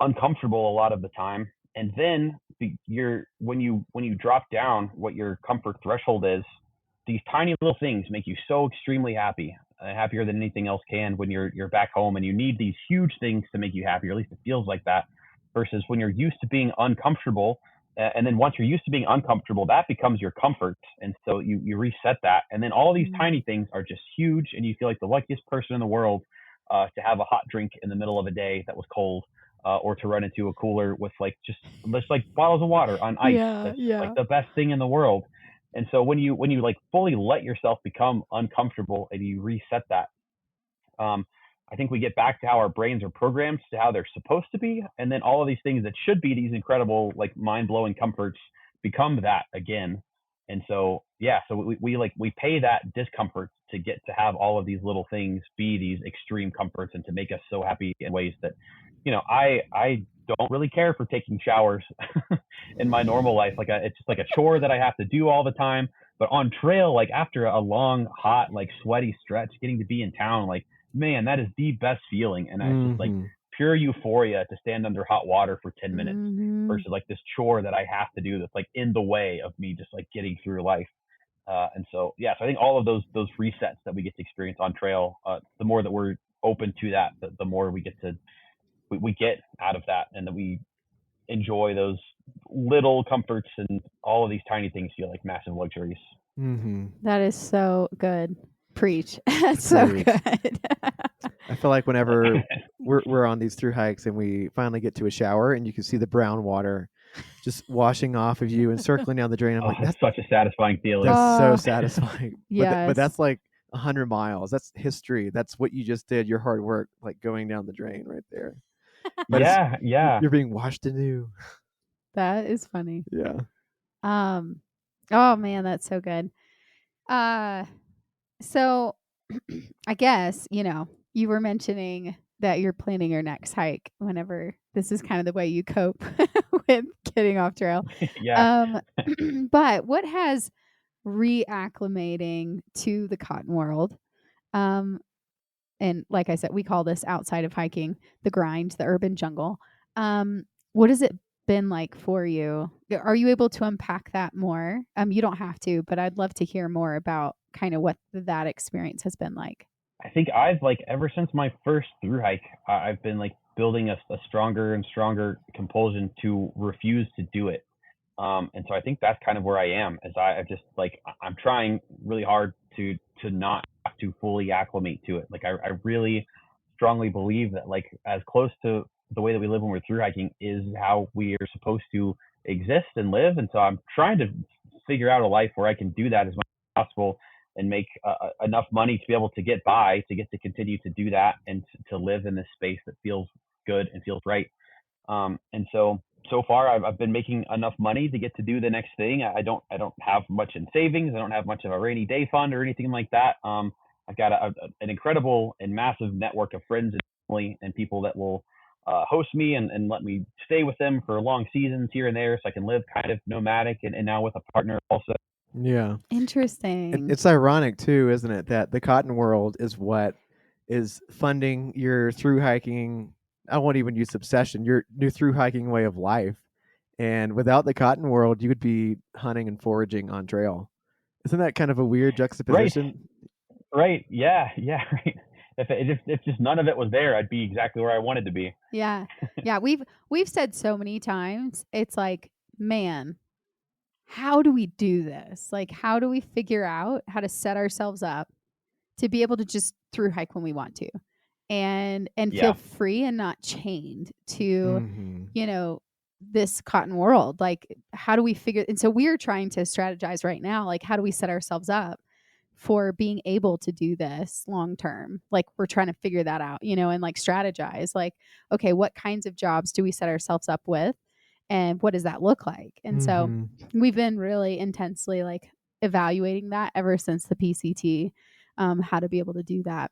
uncomfortable a lot of the time. And then you're when you drop down what your comfort threshold is, these tiny little things make you so extremely happy, happier than anything else can when you're back home, and you need these huge things to make you happy, or at least it feels like that. Versus when you're used to being uncomfortable, and then once you're used to being uncomfortable, that becomes your comfort, and so you reset that, and then all these tiny things are just huge, and you feel like the luckiest person in the world to have a hot drink in the middle of a day that was cold, or to run into a cooler with just like bottles of water on ice. Yeah, That's like yeah. the best thing in the world. And so when you like fully let yourself become uncomfortable and you reset that, um, I think we get back to how our brains are programmed to how they're supposed to be, and then all of these things that should be these incredible, like mind blowing comforts become that again. And so yeah, so we pay that discomfort to get to have all of these little things be these extreme comforts and to make us so happy in ways that, you know, I don't really care for taking showers in my normal life. Like it's just like a chore that I have to do all the time. But on trail, like after a long, hot, like sweaty stretch, getting to be in town, like man, that is the best feeling. And it's just like Mhm. pure euphoria to stand under hot water for 10 minutes Mhm. versus like this chore that I have to do that's like in the way of me just like getting through life. And so, yeah, so I think all of those resets that we get to experience on trail, the more that we're open to that, the more we get to, we get out of that, and that we enjoy those little comforts, and all of these tiny things feel like massive luxuries. Mhm. That is so good. Preach. That's so Preach. good. I feel like whenever we're on these through hikes and we finally get to a shower and you can see the brown water just washing off of you and circling down the drain, I'm Oh, like, it's such a satisfying feeling. that's so Oh, satisfying. But yes. that's like 100 miles. That's history. That's what you just did. Your hard work, like going down the drain right there. But it's Yeah, yeah. you're being washed anew. That is funny. Yeah. Um, oh man, that's so good. Uh, so I guess, you were mentioning that you're planning your next hike whenever this is kind of the way you cope with getting off trail. Yeah. Um, but what has reacclimating to the cotton world, um, and like I said, we call this outside of hiking, the grind, the urban jungle. What has it been like for you? Are you able to unpack that more? You don't have to, but I'd love to hear more about kind of what that experience has been like. I think I've like ever since my first through hike, I've been like building a stronger and stronger compulsion to refuse to do it. And so I think that's kind of where I am, as I just like I'm trying really hard to not have to fully acclimate to it. Like I really strongly believe that like as close to the way that we live when we're through hiking is how we are supposed to exist and live. And so I'm trying to figure out a life where I can do that as much as possible and make enough money to be able to get by, to get to continue to do that, and to live in this space that feels good and feels right. And so far I've been making enough money to get to do the next thing. I don't have much in savings. I don't have much of a rainy day fund or anything like that. I've got an incredible and massive network of friends and family and people that will host me and let me stay with them for long seasons here and there, so I can live kind of nomadic and now with a partner also. Yeah. Interesting. It's ironic too, isn't it, that the cotton world is what is funding your through hiking. I won't even use obsession, your new through hiking way of life. And without the cotton world, you would be hunting and foraging on trail. Isn't that kind of a weird Right, juxtaposition? right, yeah, right. If just none of it was there, I'd be exactly where I wanted to be. Yeah. Yeah, we've said so many times, it's like, man, how do we do this? Like, how do we figure out how to set ourselves up to be able to just through hike when we want to and feel Yeah, free and not chained to, Mm-hmm. you know, this cotton world? Like, how do we figure? And so we're trying to strategize right now, like, how do we set ourselves up for being able to do this long term? Like, we're trying to figure that out, and like strategize, like, okay, what kinds of jobs do we set ourselves up with, and what does that look like? And so Mm-hmm. we've been really intensely like evaluating that ever since the PCT, how to be able to do that.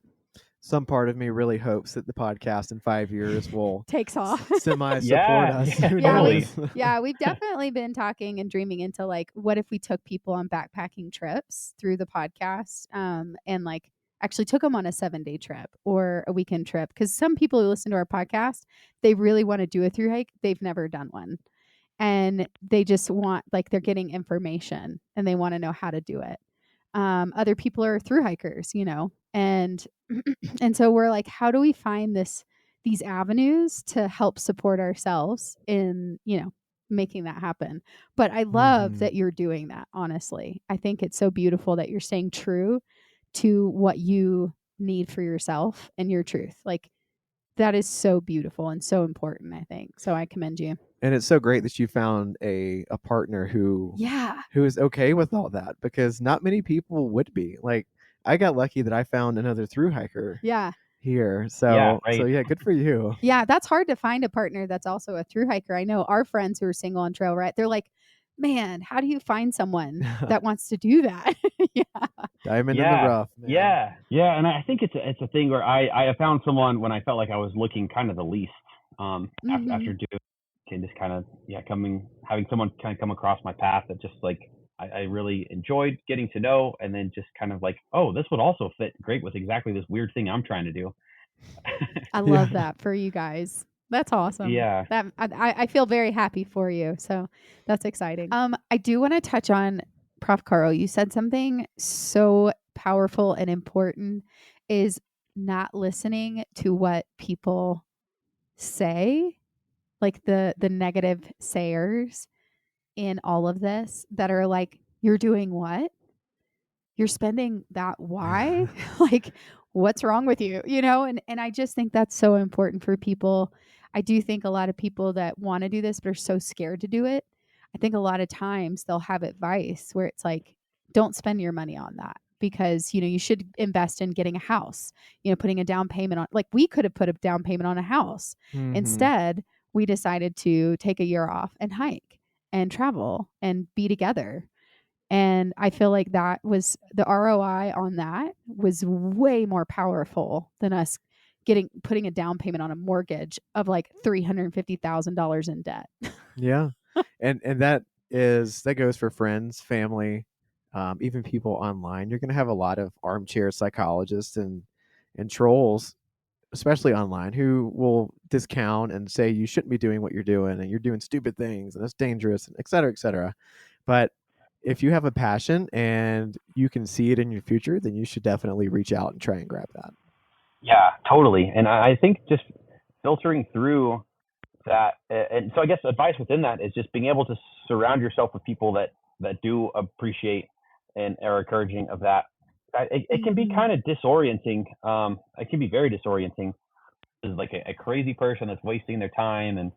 Some part of me really hopes that the podcast in 5 years will Takes off. semi support yeah, us. yeah, Who Yeah, totally. we've definitely been talking and dreaming into like, what if we took people on backpacking trips through the podcast, and like actually took them on a 7-day trip or a weekend trip? Because some people who listen to our podcast, they really want to do a through hike. They've never done one, and they just want, like, they're getting information and they want to know how to do it. Other people are through hikers, and and so we're like, how do we find these avenues to help support ourselves in, making that happen? But I love Mm-hmm. that you're doing that. Honestly, I think it's so beautiful that you're staying true to what you need for yourself and your truth. Like, that is so beautiful and so important, I think. So I commend you. And it's so great that you found a partner Yeah. who is okay with all that, because not many people would be. Like, I got lucky that I found another through hiker Yeah. here. Yeah, So right. yeah, good for you. Yeah, that's hard to find a partner that's also a through hiker. I know our friends who are single on trail, right? They're like, man, how do you find someone that wants to do that? Yeah. Diamond in the Yeah, rough, man. yeah, and I think it's a thing where I have found someone when I felt like I was looking kind of the least. After Mhm. doing and just kind of having someone kind of come across my path that just like I really enjoyed getting to know, and then just kind of like, oh, this would also fit great with exactly this weird thing I'm trying to do. I Yeah. love that for you guys. That's awesome. Yeah, That I feel very happy for you. So that's exciting. I do want to touch on Prof Carl. You said something so powerful and important, is not listening to what people say, like the negative sayers in all of this that are like, you're doing what? You're spending that, why? Like, what's wrong with you? And I just think that's so important for people. I do think a lot of people that want to do this but are so scared to do it, I think a lot of times they'll have advice where it's like, don't spend your money on that, because you should invest in getting a house, putting a down payment on, like, we could have put a down payment on a house. Mm-hmm. Instead, we decided to take a year off and hike and travel and be together. And I feel like that was the ROI on that was way more powerful than us putting a down payment on a mortgage of like $350,000 in debt. Yeah. And that goes for friends, family, even people online. You're gonna have a lot of armchair psychologists and trolls, especially online, who will discount and say you shouldn't be doing what you're doing and you're doing stupid things and it's dangerous, and et cetera, et cetera. But if you have a passion and you can see it in your future, then you should definitely reach out and try and grab that. yeah, totally. And I think just filtering through that, and so I guess advice within that is just being able to surround yourself with people that do appreciate and are encouraging of that. It can be Mhm. kind of disorienting. It can be very disorienting. Is like a crazy person that's wasting their time, and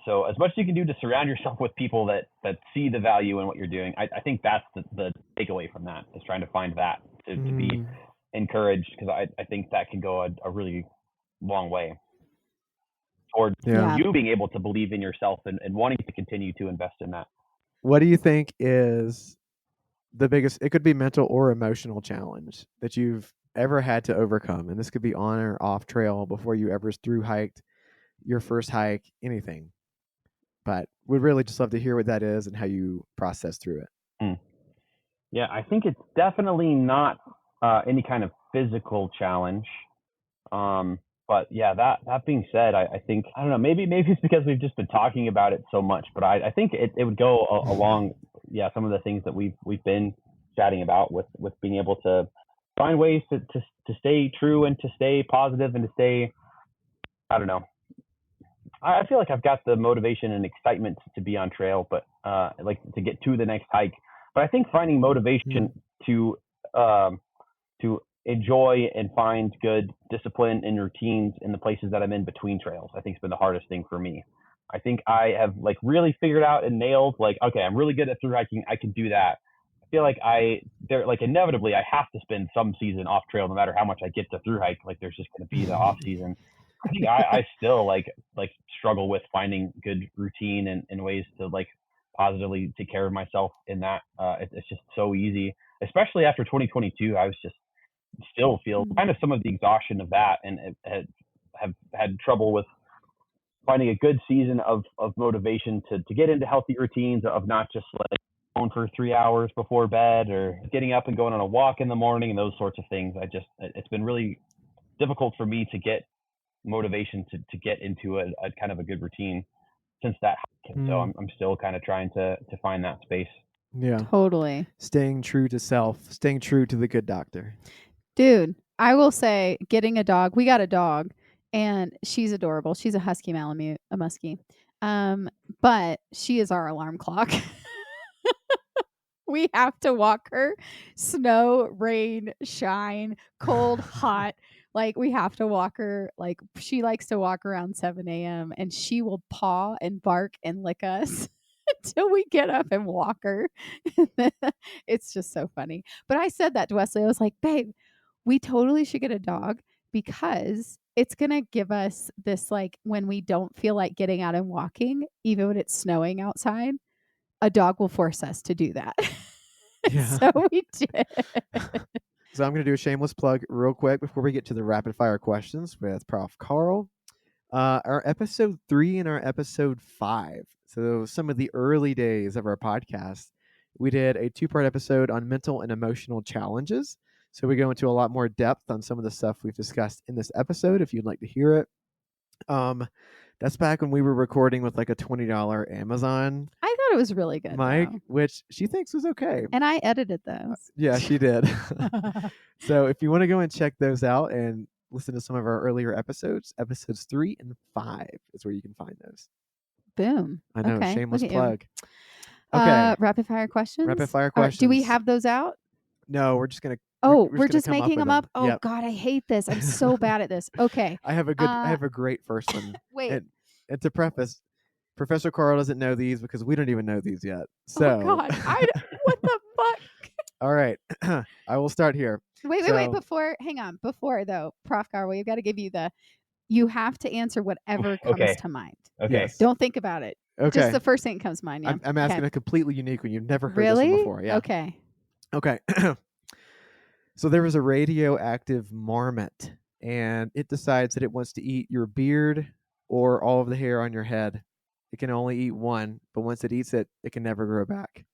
so as much as you can do to surround yourself with people that see the value in what you're doing, I think that's the takeaway from that, is trying to find that to be Mm, encouraged, because I think that can go a really long way towards yeah. Yeah. you being able to believe in yourself and wanting to continue to invest in that. What do you think is the biggest, it could be mental or emotional challenge that you've ever had to overcome. And this could be on or off trail before you ever through hiked your first hike, anything. But we'd really just love to hear what that is and how you process through it. Hmm. Yeah, I think it's definitely not any kind of physical challenge. But yeah, that being said, I think, I don't know, maybe it's because we've just been talking about it so much, but I think it would go along, yeah, some of the things that we've been chatting about with being able to find ways to stay true and to stay positive and to stay, I don't know. I feel like I've got the motivation and excitement to be on trail, but like to get to the next hike. But I think finding motivation to enjoy and find good discipline and routines in the places that I'm in between trails, I think has been the hardest thing for me. I think I have like really figured out and nailed like, okay, I'm really good at through hiking. I can do that. I feel like inevitably I have to spend some season off trail no matter how much I get to through hike. Like there's just going to be the off season. I think I still like struggle with finding good routine and ways to like positively take care of myself in that. It's just so easy, especially after 2022. I was just still feel kind of some of the exhaustion of that, and have had trouble with finding a good season of motivation to get into healthy routines of not just like going for 3 hours before bed or getting up and going on a walk in the morning and those sorts of things. It's been really difficult for me to get motivation to get into a kind of a good routine since that hike. So I'm still kind of trying to find that space. Yeah. Totally. Staying true to self, staying true to the good doctor. Dude, I will say getting a dog, we got a dog and she's adorable. She's a husky Malamute, a muskie. But she is our alarm clock. We have to walk her snow, rain, shine, cold, hot. Like we have to walk her. Like she likes to walk around 7 a.m. and she will paw and bark and lick us until we get up and walk her. It's just so funny. But I said that to Wesley. I was like, babe, we totally should get a dog because it's going to give us this, like, when we don't feel like getting out and walking, even when it's snowing outside, a dog will force us to do that. Yeah. So we did. So I'm going to do a shameless plug real quick before we get to the rapid fire questions with Prof Carl. Our episode 3 and our episode 5. So some of the early days of our podcast, we did a 2-part episode on mental and emotional challenges. So we go into a lot more depth on some of the stuff we've discussed in this episode if you'd like to hear it. That's back when we were recording with like a $20 Amazon I thought it was really good mic, though. which she thinks was okay. And I edited those. Yeah, she did. So if you want to go and check those out and listen to some of our earlier episodes 3 and 5 is where you can find those. Boom. I know, Okay, shameless look at you. plug. Okay. Rapid fire questions. Rapid fire Do we questions. have those out? No, we're just gonna. Oh, we're gonna just come making with them up. Oh Yep. God, I hate this. I'm so bad at this. Okay. I have a great first one. Wait. And to preface, Professor Carl doesn't know these because we don't even know these yet. So. Oh God, what the fuck? All right, I will start here. Wait. Before though, Prof Carl, we've got to give you you have to answer whatever comes to mind. Okay. Yes. Don't think about it. Okay. Just the first thing that comes to mind. Yeah. I'm asking a completely unique one. You've never heard Really? this one before. Yeah. Okay. So there was a radioactive marmot, and it decides that it wants to eat your beard or all of the hair on your head. It can only eat one, but once it eats it, it can never grow back.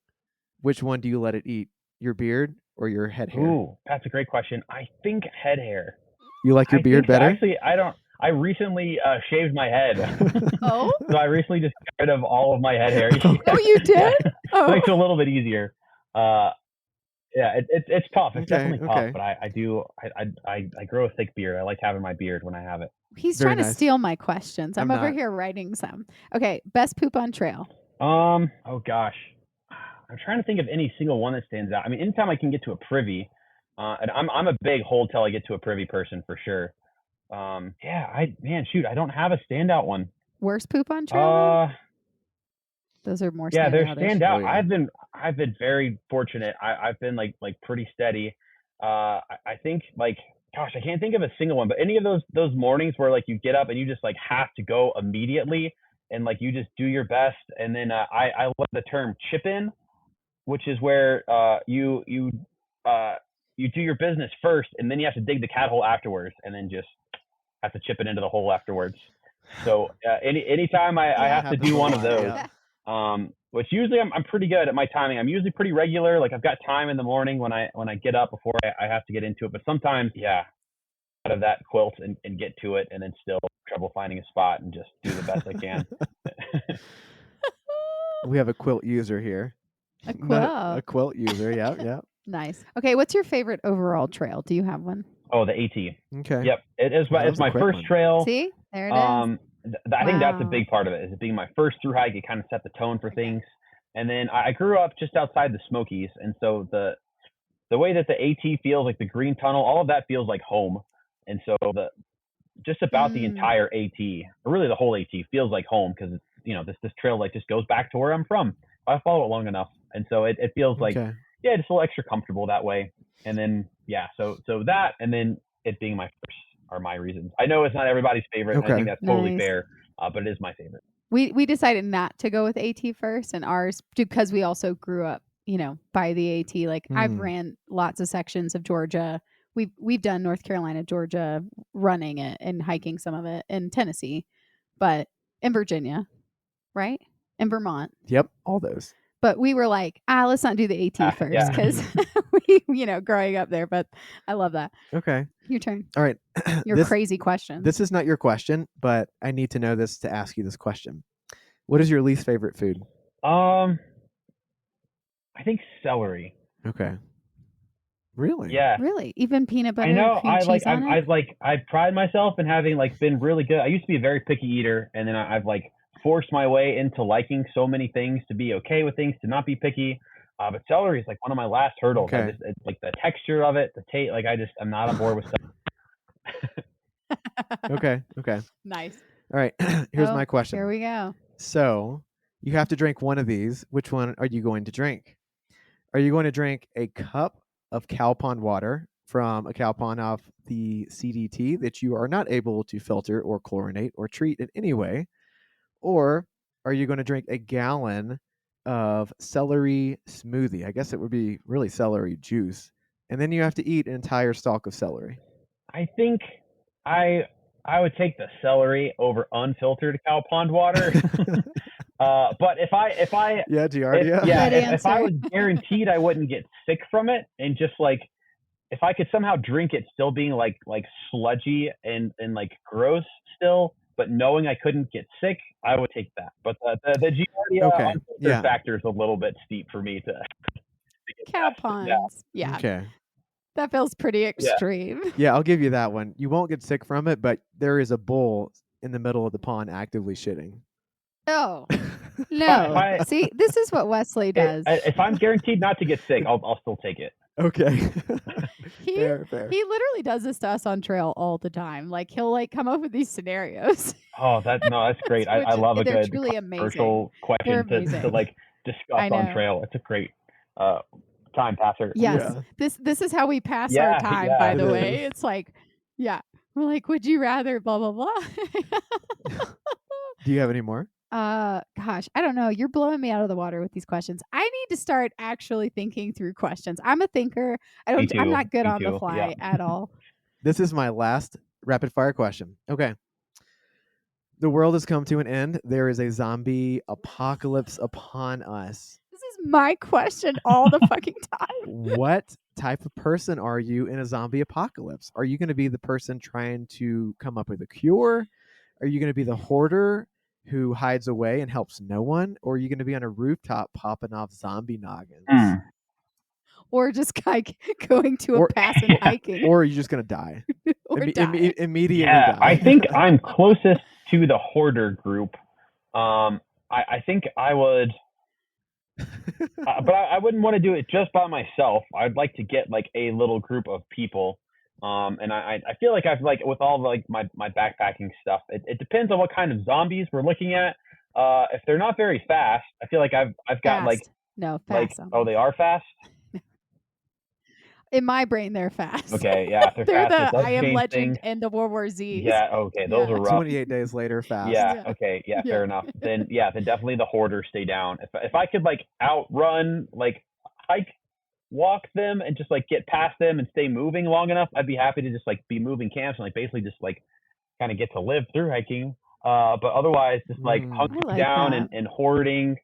Which one do you let it eat? Your beard or your head hair? Ooh, that's a great question. I think head hair. You like your beard better? Actually, I don't. I recently shaved my head. Oh? So I recently just got rid of all of my head hair. Oh, you did? Oh. It makes it a little bit easier. Yeah, it's tough. It's definitely tough, but I grow a thick beard. I like having my beard when I have it. He's trying to steal my questions. I'm over here writing some. Okay, best poop on trail. Oh gosh, I'm trying to think of any single one that stands out. I mean, anytime I can get to a privy, and I'm a big hold till I get to a privy person for sure. I don't have a standout one. Worst poop on trail? Those are more they're standout. Oh, yeah. I've been very fortunate. I've been like pretty steady. I think like, gosh, I can't think of a single one, but any of those mornings where like you get up and you just like have to go immediately and like you just do your best, and then I love the term chip in. which is where you do your business first, and then you have to dig the cat hole afterwards, and then just have to chip it into the hole afterwards. So anytime I have to do one of those, which usually I'm pretty good at my timing. I'm usually pretty regular. Like I've got time in the morning when I get up before I have to get into it. But sometimes, out of that quilt and get to it, and then still trouble finding a spot and just do the best I can. We have a quilt user here. A quilt. A quilt user. Yeah. Nice. Okay, what's your favorite overall trail? Do you have one? Oh, the AT. Okay. Yep. It's my first trail. See? There it is. I think that's a big part of it, is it being my first through hike. It kind of set the tone for things. And then I grew up just outside the Smokies, and so the way that the AT feels, like the green tunnel, all of that feels like home. And so just about the entire AT, or really the whole AT, feels like home, because it's, you know, this trail like just goes back to where I'm from. I follow it long enough, and so it feels like just a little extra comfortable that way. And then so that, and then it being my first are my reasons. I know it's not everybody's favorite. I think that's totally fair, but it is my favorite. We decided not to go with AT first, and ours because we also grew up, you know, by the AT. Like I've ran lots of sections of Georgia. We've done North Carolina, Georgia, running it and hiking some of it, in Tennessee, but in Virginia, right? In Vermont. Yep, all those. But we were like, let's not do the AT first, because we, you know, growing up there. But I love that. Okay. Your turn. All right. Your crazy question. This is not your question, but I need to know this to ask you this question. What is your least favorite food? I think celery. Okay. Really? Yeah. Really? Even peanut butter? I know. Cream cheese on it? I pride myself in having like been really good. I used to be a very picky eater, and then I've like forced my way into liking so many things, to be okay with things, to not be picky. But celery is like one of my last hurdles. Okay. It's like the texture of it, the taste. Like I'm not on board with stuff. Okay. Nice. All right. Here's my question. Here we go. So you have to drink one of these. Which one are you going to drink? Are you going to drink a cup of cow pond water from a cow pond off the CDT that you are not able to filter or chlorinate or treat in any way? Or are you going to drink a gallon of celery smoothie? I guess it would be really celery juice. And then you have to eat an entire stalk of celery. I think I would take the celery over unfiltered cow pond water. But if I if I was guaranteed I wouldn't get sick from it, and just like if I could somehow drink it still being like sludgy and like gross still, but knowing I couldn't get sick, I would take that. But the Giardia unfiltered factor is a little bit steep for me to get cow ponds. Yeah. Okay. That feels pretty extreme. Yeah, I'll give you that one. You won't get sick from it, but there is a bull in the middle of the pond actively shitting. Oh, no. See, this is what Wesley does. If I'm guaranteed not to get sick, I'll still take it. Okay. Fair. He literally does this to us on trail all the time. Like he'll like come up with these scenarios. Oh, that's great. I love a good controversial question to like discuss on trail. It's a great time passer. Yes. Yeah. This is how we pass our time, by the way. It's like, we're like, would you rather blah blah blah. Do you have any more? Gosh, I don't know. You're blowing me out of the water with these questions. I need to start actually thinking through questions. I'm a thinker. I'm not good on the fly at all. This is my last rapid fire question. Okay. The world has come to an end. There is a zombie apocalypse upon us. This is my question all the fucking time. What type of person are you in a zombie apocalypse? Are you going to be the person trying to come up with a cure? Are you going to be the hoarder who hides away and helps no one? Or are you going to be on a rooftop popping off zombie noggins? Or just like going to a pass and hiking? Or are you just going to die? Immediately die. I think I'm closest to the hoarder group. I think I would... but I wouldn't want to do it just by myself. I'd like to get like a little group of people. And I feel like I've like with all like my backpacking stuff, it depends on what kind of zombies we're looking at. If they're not very fast, I feel like I've got fast. Like fast. Like, oh, they are fast. In my brain, they're fast. Okay, yeah, if they're fast, the I Am Legend and the World War Z. Yeah, okay, those are rough. 28 days later, fast. Yeah, okay, fair enough. Then definitely the hoarder stay down. If I could like outrun like hike, walk them, and just like get past them and stay moving long enough, I'd be happy to just like be moving camps and like basically just like kind of get to live through hiking. But otherwise, just like Mm. I hunkering like down that. and hoarding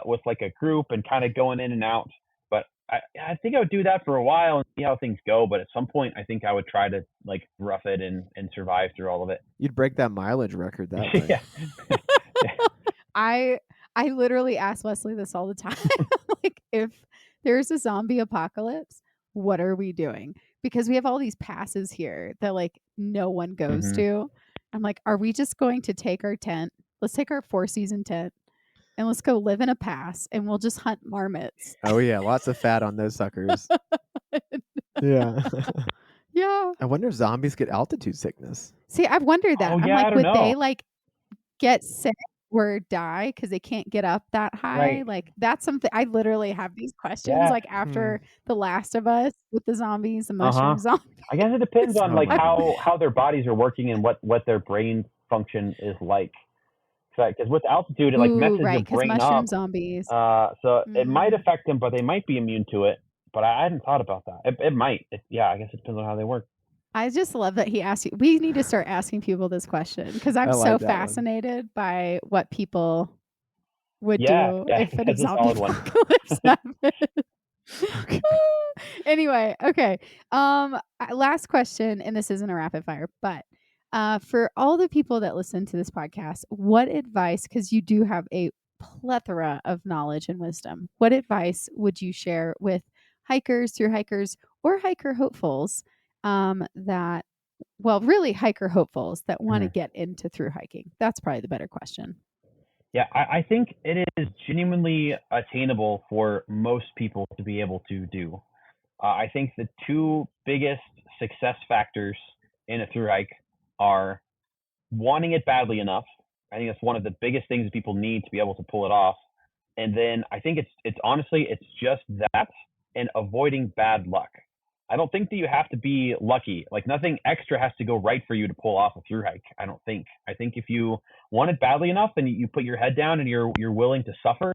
with like a group and kind of going in and out. But I think I would do that for a while and see how things go. But at some point, I think I would try to like rough it and survive through all of it. You'd break that mileage record that way. Yeah. I literally ask Wesley this all the time. Like, if there's a zombie apocalypse, what are we doing? Because we have all these passes here that like no one goes Mhm. to. I'm like, are we just going to take our tent? Let's take our 4-season tent and let's go live in a pass and we'll just hunt marmots. Oh yeah, lots of fat on those suckers. Yeah. Yeah. I wonder if zombies get altitude sickness. See, I've wondered that. Oh I'm yeah, I like, don't would they know. like get sick or die because they can't get up that high? Right. Like, that's something I literally have these questions Yeah. like after The Last of Us with the zombies, the Uh huh. mushroom zombies. I guess it depends on Oh like my how their bodies are working and what their brain function is like. Because with altitude, it like Ooh, messes your right, because brain mushroom up. zombies. So it might Mm. affect them, but they might be immune to it. But I hadn't thought about that. It might. Yeah, I guess it depends on how they work. I just love that he asked you. We need to start asking people this question because I'm I so like that one. fascinated by what people would Yeah, do yeah, if a that's a zombie solid one. apocalypse happened. Okay. Anyway, okay. Last question, and this isn't a rapid fire, but for all the people that listen to this podcast, what advice, because you do have a plethora of knowledge and wisdom, what advice would you share with hikers, through hikers, or hiker hopefuls that, well, really hiker hopefuls that want to Mhm. get into through hiking? That's probably the better question. Yeah, I think it is genuinely attainable for most people to be able to do. I think the two biggest success factors in a through hike are wanting it badly enough. I think that's one of the biggest things that people need to be able to pull it off. And then I think it's honestly it's just that and avoiding bad luck. I don't think that you have to be lucky. Like nothing extra has to go right for you to pull off a through hike. I don't think. I think if you want it badly enough and you put your head down and you're willing to suffer,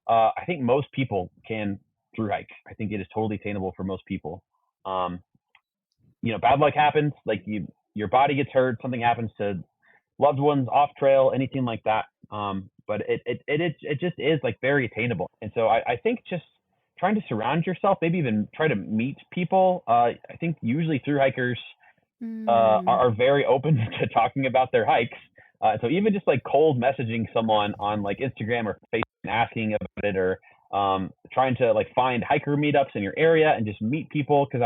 I think most people can through hike. I think it is totally attainable for most people. Um, bad luck happens. Like your body gets hurt, something happens to loved ones off trail, anything like that. But it just is like very attainable. And so I think just trying to surround yourself, maybe even try to meet people. I think usually through hikers are very open to talking about their hikes. So even just like cold messaging someone on like Instagram or Facebook and asking about it, or trying to like find hiker meetups in your area and just meet people. Because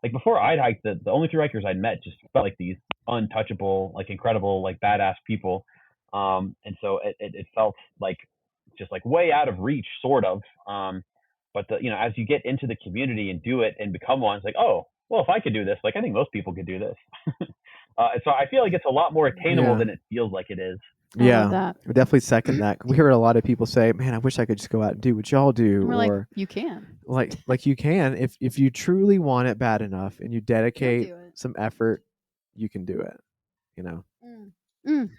like before I'd hiked, the only through hikers I'd met just felt like these untouchable, like incredible, like badass people. And so it felt like just like way out of reach, sort of. But as you get into the community and do it and become one, it's like, oh, well, if I could do this, like I think most people could do this. And so I feel like it's a lot more attainable Yeah. than it feels like it is. I love Yeah, that. I definitely second that. We hear a lot of people say, "Man, I wish I could just go out and do what y'all do," And we're like, or you can. like you can if you truly want it bad enough and you dedicate do it. some effort, you can do it. You know. Mm.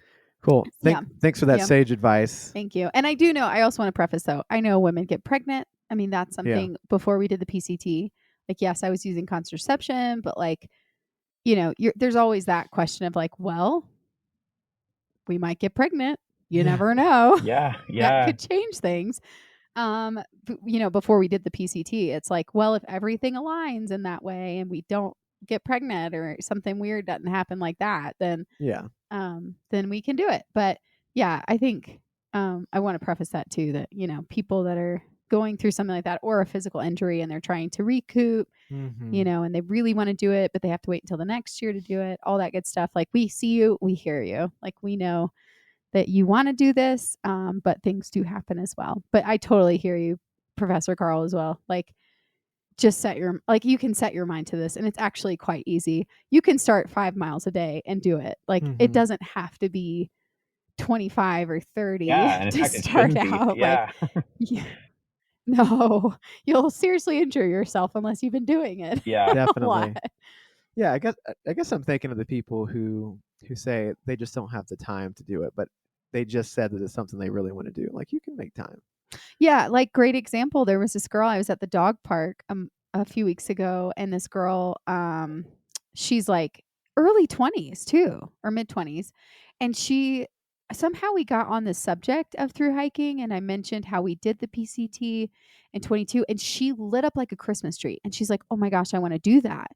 Cool. Yeah. Thanks for that Yeah. sage advice. Thank you. And I do know, I also want to preface though, I know women get pregnant. I mean, that's something before we did the PCT. Like, yes, I was using contraception, but like, there's always that question of like, well, we might get pregnant. You Yeah. never know. Yeah, That yeah, could change things. Before we did the PCT, it's like, well, if everything aligns in that way and we don't get pregnant or something weird doesn't happen like that, then Yeah. then we can do it. But yeah, I think I want to preface that too, that people that are going through something like that or a physical injury and they're trying to recoup, Mhm. and they really want to do it, but they have to wait until the next year to do it, all that good stuff. Like, we see you, we hear you, like we know that you want to do this, but things do happen as well. But I totally hear you, Professor Carl, as well. Like, just you can set your mind to this, and it's actually quite easy. You can start 5 miles a day and do it. Like, it Mhm. doesn't have to be 25 or 30 yeah. And in to fact, it start shouldn't be. out. Yeah, Yeah, no, you'll seriously injure yourself unless you've been doing it yeah, a Definitely. lot. Yeah, I guess I'm thinking of the people who say they just don't have the time to do it, but they just said that it's something they really want to do. Like, you can make time. Yeah, like great example. There was this girl. I was at the dog park a few weeks ago, and this girl, she's like early 20s too, or mid 20s, and she somehow we got on the subject of through hiking, and I mentioned how we did the PCT in 22, and she lit up like a Christmas tree, and she's like, "Oh my gosh, I want to do that."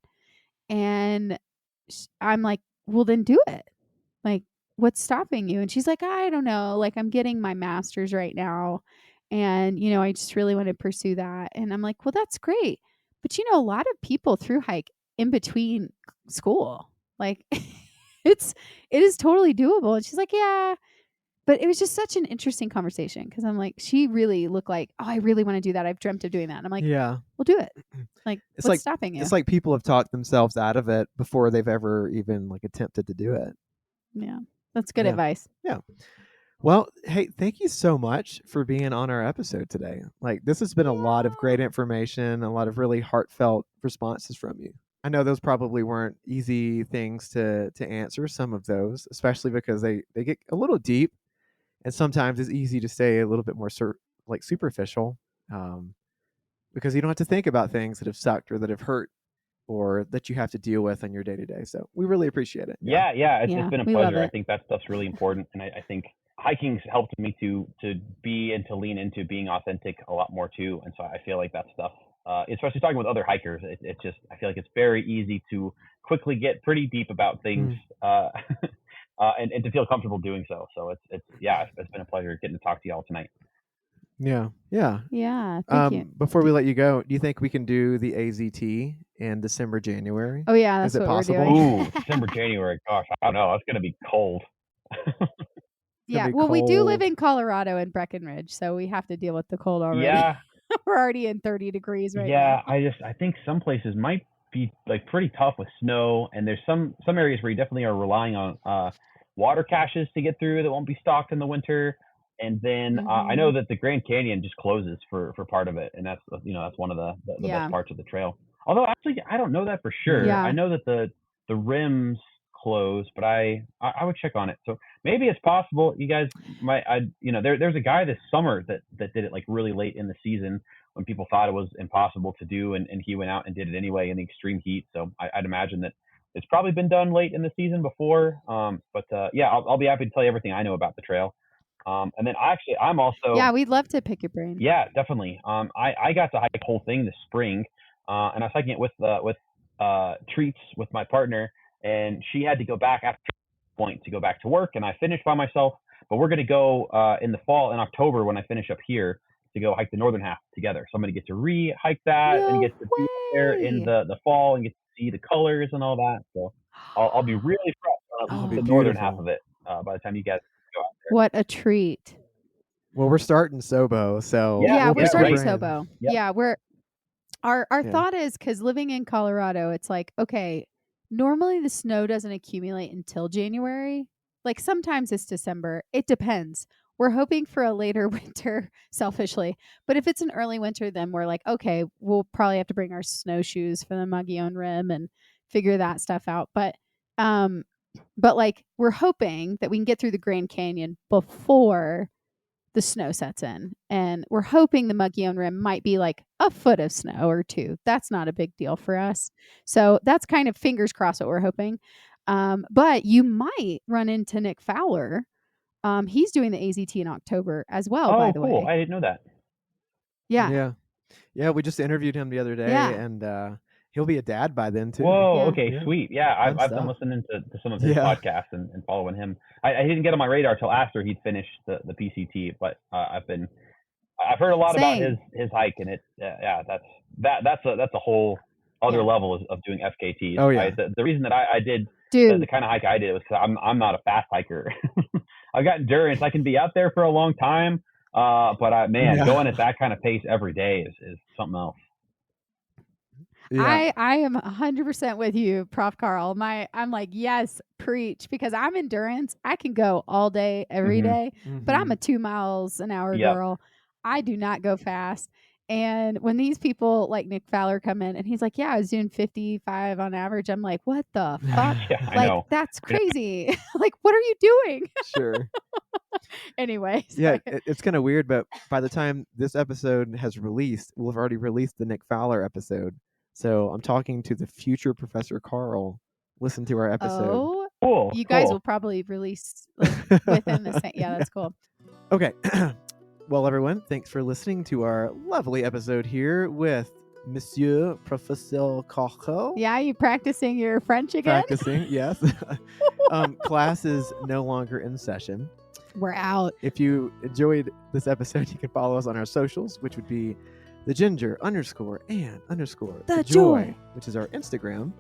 And I'm like, "Well, then do it. Like, what's stopping you?" And she's like, "I don't know. Like, I'm getting my master's right now. And, I just really want to pursue that." And I'm like, "Well, that's great. But, a lot of people through hike in between school. Like, it is totally doable." And she's like, "Yeah." But it was just such an interesting conversation because I'm like, she really looked like, "Oh, I really want to do that. I've dreamt of doing that." And I'm like, Yeah. "Well, do it. Like, It's what's like stopping you?" it's like people have talked themselves out of it before they've ever even like attempted to do it. Yeah. That's good Yeah. advice. Yeah. Well, hey, thank you so much for being on our episode today. Like, this has been a lot of great information, a lot of really heartfelt responses from you. I know those probably weren't easy things to answer, some of those, especially because they get a little deep, and sometimes it's easy to stay a little bit more like superficial, because you don't have to think about things that have sucked or that have hurt or that you have to deal with on your day to day. So we really appreciate it. Yeah, it's Yeah, been a we love pleasure. I it. think that stuff's really important, and I think hiking's helped me to be and to lean into being authentic a lot more too. And so I feel like that stuff, especially talking with other hikers, it's just I feel like it's very easy to quickly get pretty deep about things, and to feel comfortable doing so. So it's been a pleasure getting to talk to y'all tonight. Yeah. Yeah. Yeah. Thank you. Before we let you go, do you think we can do the AZT in December, January? Oh yeah, Is that's it what possible? we're doing. Ooh, December, January. Gosh, I don't know. It's gonna be cold. Yeah. Be Well, we do live cold. in Colorado in Breckenridge, so we have to deal with the cold already. Yeah, We're already in 30 degrees right yeah. now. I think some places might be like pretty tough with snow, and there's some areas where you definitely are relying on water caches to get through that won't be stocked in the winter. And then I know that the Grand Canyon just closes for part of it, and that's that's one of the Yeah. best parts of the trail. Although actually I don't know that for sure. Yeah. I know that the rims close, but I would check on it. So maybe it's possible you guys might there's a guy this summer that did it like really late in the season when people thought it was impossible to do, and he went out and did it anyway in the extreme heat. So I'd imagine that it's probably been done late in the season before. But yeah, I'll be happy to tell you everything I know about the trail. And then I'm also Yeah, we'd love to pick your brain. yeah, definitely. I got to hike the whole thing this spring, and I was hiking it with Treats with my partner, and she had to go back after point to go back to work, and I finished by myself. But we're gonna go in the fall in October when I finish up here to go hike the northern half together. So I'm gonna get to re-hike that and No get to be there in way. the fall and get to see the colors and all that. So I'll be really fresh on be the northern half beautiful. of it by the time you guys go out there. What a treat. Well, we're starting Sobo, so Yeah, we'll we're pick your starting brain. Sobo. Yep. Yeah, our Yeah. thought is because living in Colorado, it's like, okay, normally the snow doesn't accumulate until January. Like sometimes it's December. It depends. We're hoping for a later winter, selfishly. But if it's an early winter, then we're like, okay, we'll probably have to bring our snowshoes for the Mogollon Rim and figure that stuff out. But like we're hoping that we can get through the Grand Canyon before the snow sets in. And we're hoping the Mogollon Rim might be like a foot of snow or two. That's not a big deal for us. So that's kind of fingers crossed what we're hoping. But you might run into Nick Fowler. He's doing the AZT in October as well, by the Cool. way. I didn't know that. Yeah. Yeah, we just interviewed him the other day, Yeah. and he'll be a dad by then too. Whoa, Yeah. okay, Yeah. sweet. Yeah, Fun I've been stuff. listening to some of his Yeah. podcasts and following him. I didn't get on my radar till after he'd finished the PCT, but I've heard a lot about Same. his hike, and that's a whole other Yeah. level of doing FKTs. Oh, yeah. The reason that I did Dude. the kind of hike I did was because I'm not a fast hiker. I've got endurance. I can be out there for a long time, but Yeah. going at that kind of pace every day is something else. Yeah. I am 100% with you, Prof Carl. I'm like, yes, preach, because I'm endurance. I can go all day, every day, but I'm a 2 miles an hour Yep. girl. I do not go fast. And when these people like Nick Fowler come in and he's like, yeah, I was doing 55 on average. I'm like, what the fuck? Yeah, I Like, know. that's crazy. Like, what are you doing? Sure. Anyway, Yeah, sorry. it's kind of weird, but by the time this episode has released, we'll have already released the Nick Fowler episode. So I'm talking to the future Professor Carl. Listen to our episode. Oh, Cool. you guys cool. will probably release like within the same. Yeah, that's cool. Okay. Well, everyone, thanks for listening to our lovely episode here with Monsieur Professor Carl. Yeah, you practicing your French again? Practicing, yes. Class is no longer in session. We're out. If you enjoyed this episode, you can follow us on our socials, which would be the Ginger _ The Joy, which is our Instagram,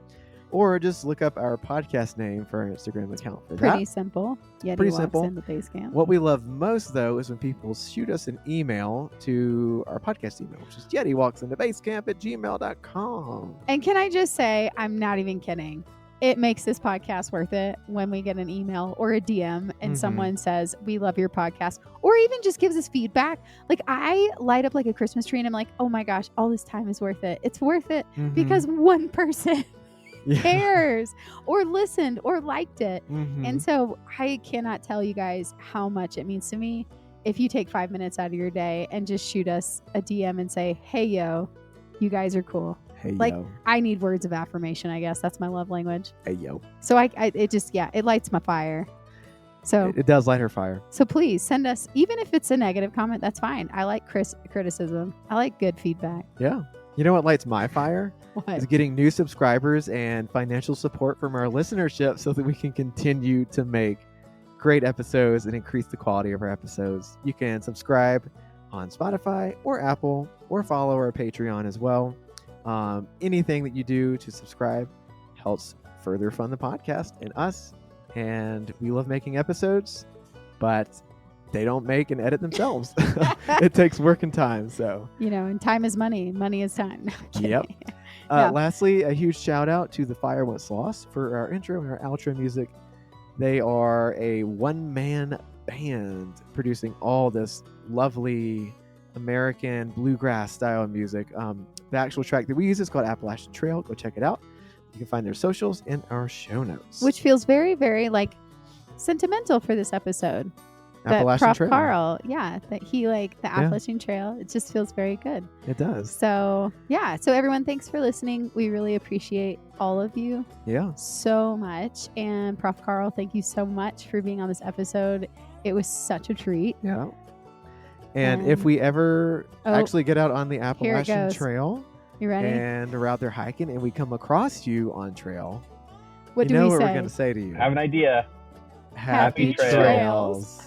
or just look up our podcast name for our Instagram account for Pretty that. simple. Yeti Pretty Walks simple. in the Basecamp. What we love most, though, is when people shoot us an email to our podcast email, which is yetiwalksintobasecamp@gmail.com. And can I just say, I'm not even kidding. It makes this podcast worth it when we get an email or a DM and someone says, we love your podcast, or even just gives us feedback. Like, I light up like a Christmas tree and I'm like, oh my gosh, all this time is worth it. It's worth it because one person cares or listened or liked it. And so I cannot tell you guys how much it means to me if you take 5 minutes out of your day and just shoot us a DM and say, hey, yo, you guys are cool. Hey, Like, yo. I need words of affirmation, I guess. That's my love language. Hey, yo. So it just, it lights my fire. So It does light her fire. so please send us, even if it's a negative comment, that's fine. I like criticism. I like good feedback. Yeah. You know what lights my fire? What? Is getting new subscribers and financial support from our listenership so that we can continue to make great episodes and increase the quality of our episodes. You can subscribe on Spotify or Apple, or follow our Patreon as well. Anything that you do to subscribe helps further fund the podcast and us. And we love making episodes, but they don't make and edit themselves. It takes work and time. So, And time is money. Money is time. No, I'm kidding. Yep. Yeah. Lastly, a huge shout out to the Fire Once Lost for our intro and our outro music. They are a one-man band producing all this lovely American bluegrass style music. The actual track that we use is called Appalachian Trail. Go check it out. You can find their socials in our show notes. Which feels very, very sentimental for this episode. That Appalachian Prof Trail. Carl, that he the Appalachian Trail. It just feels very good. It does. So so everyone, thanks for listening. We really appreciate all of you Yeah. so much. And Prof Carl, thank you so much for being on this episode. It was such a treat. Yeah. And if we ever actually get out on the Appalachian goes. Trail You ready? and we're out there hiking and we come across you on trail, What you do know we what say? we're going to say to you. Have an idea. Happy trails. trails.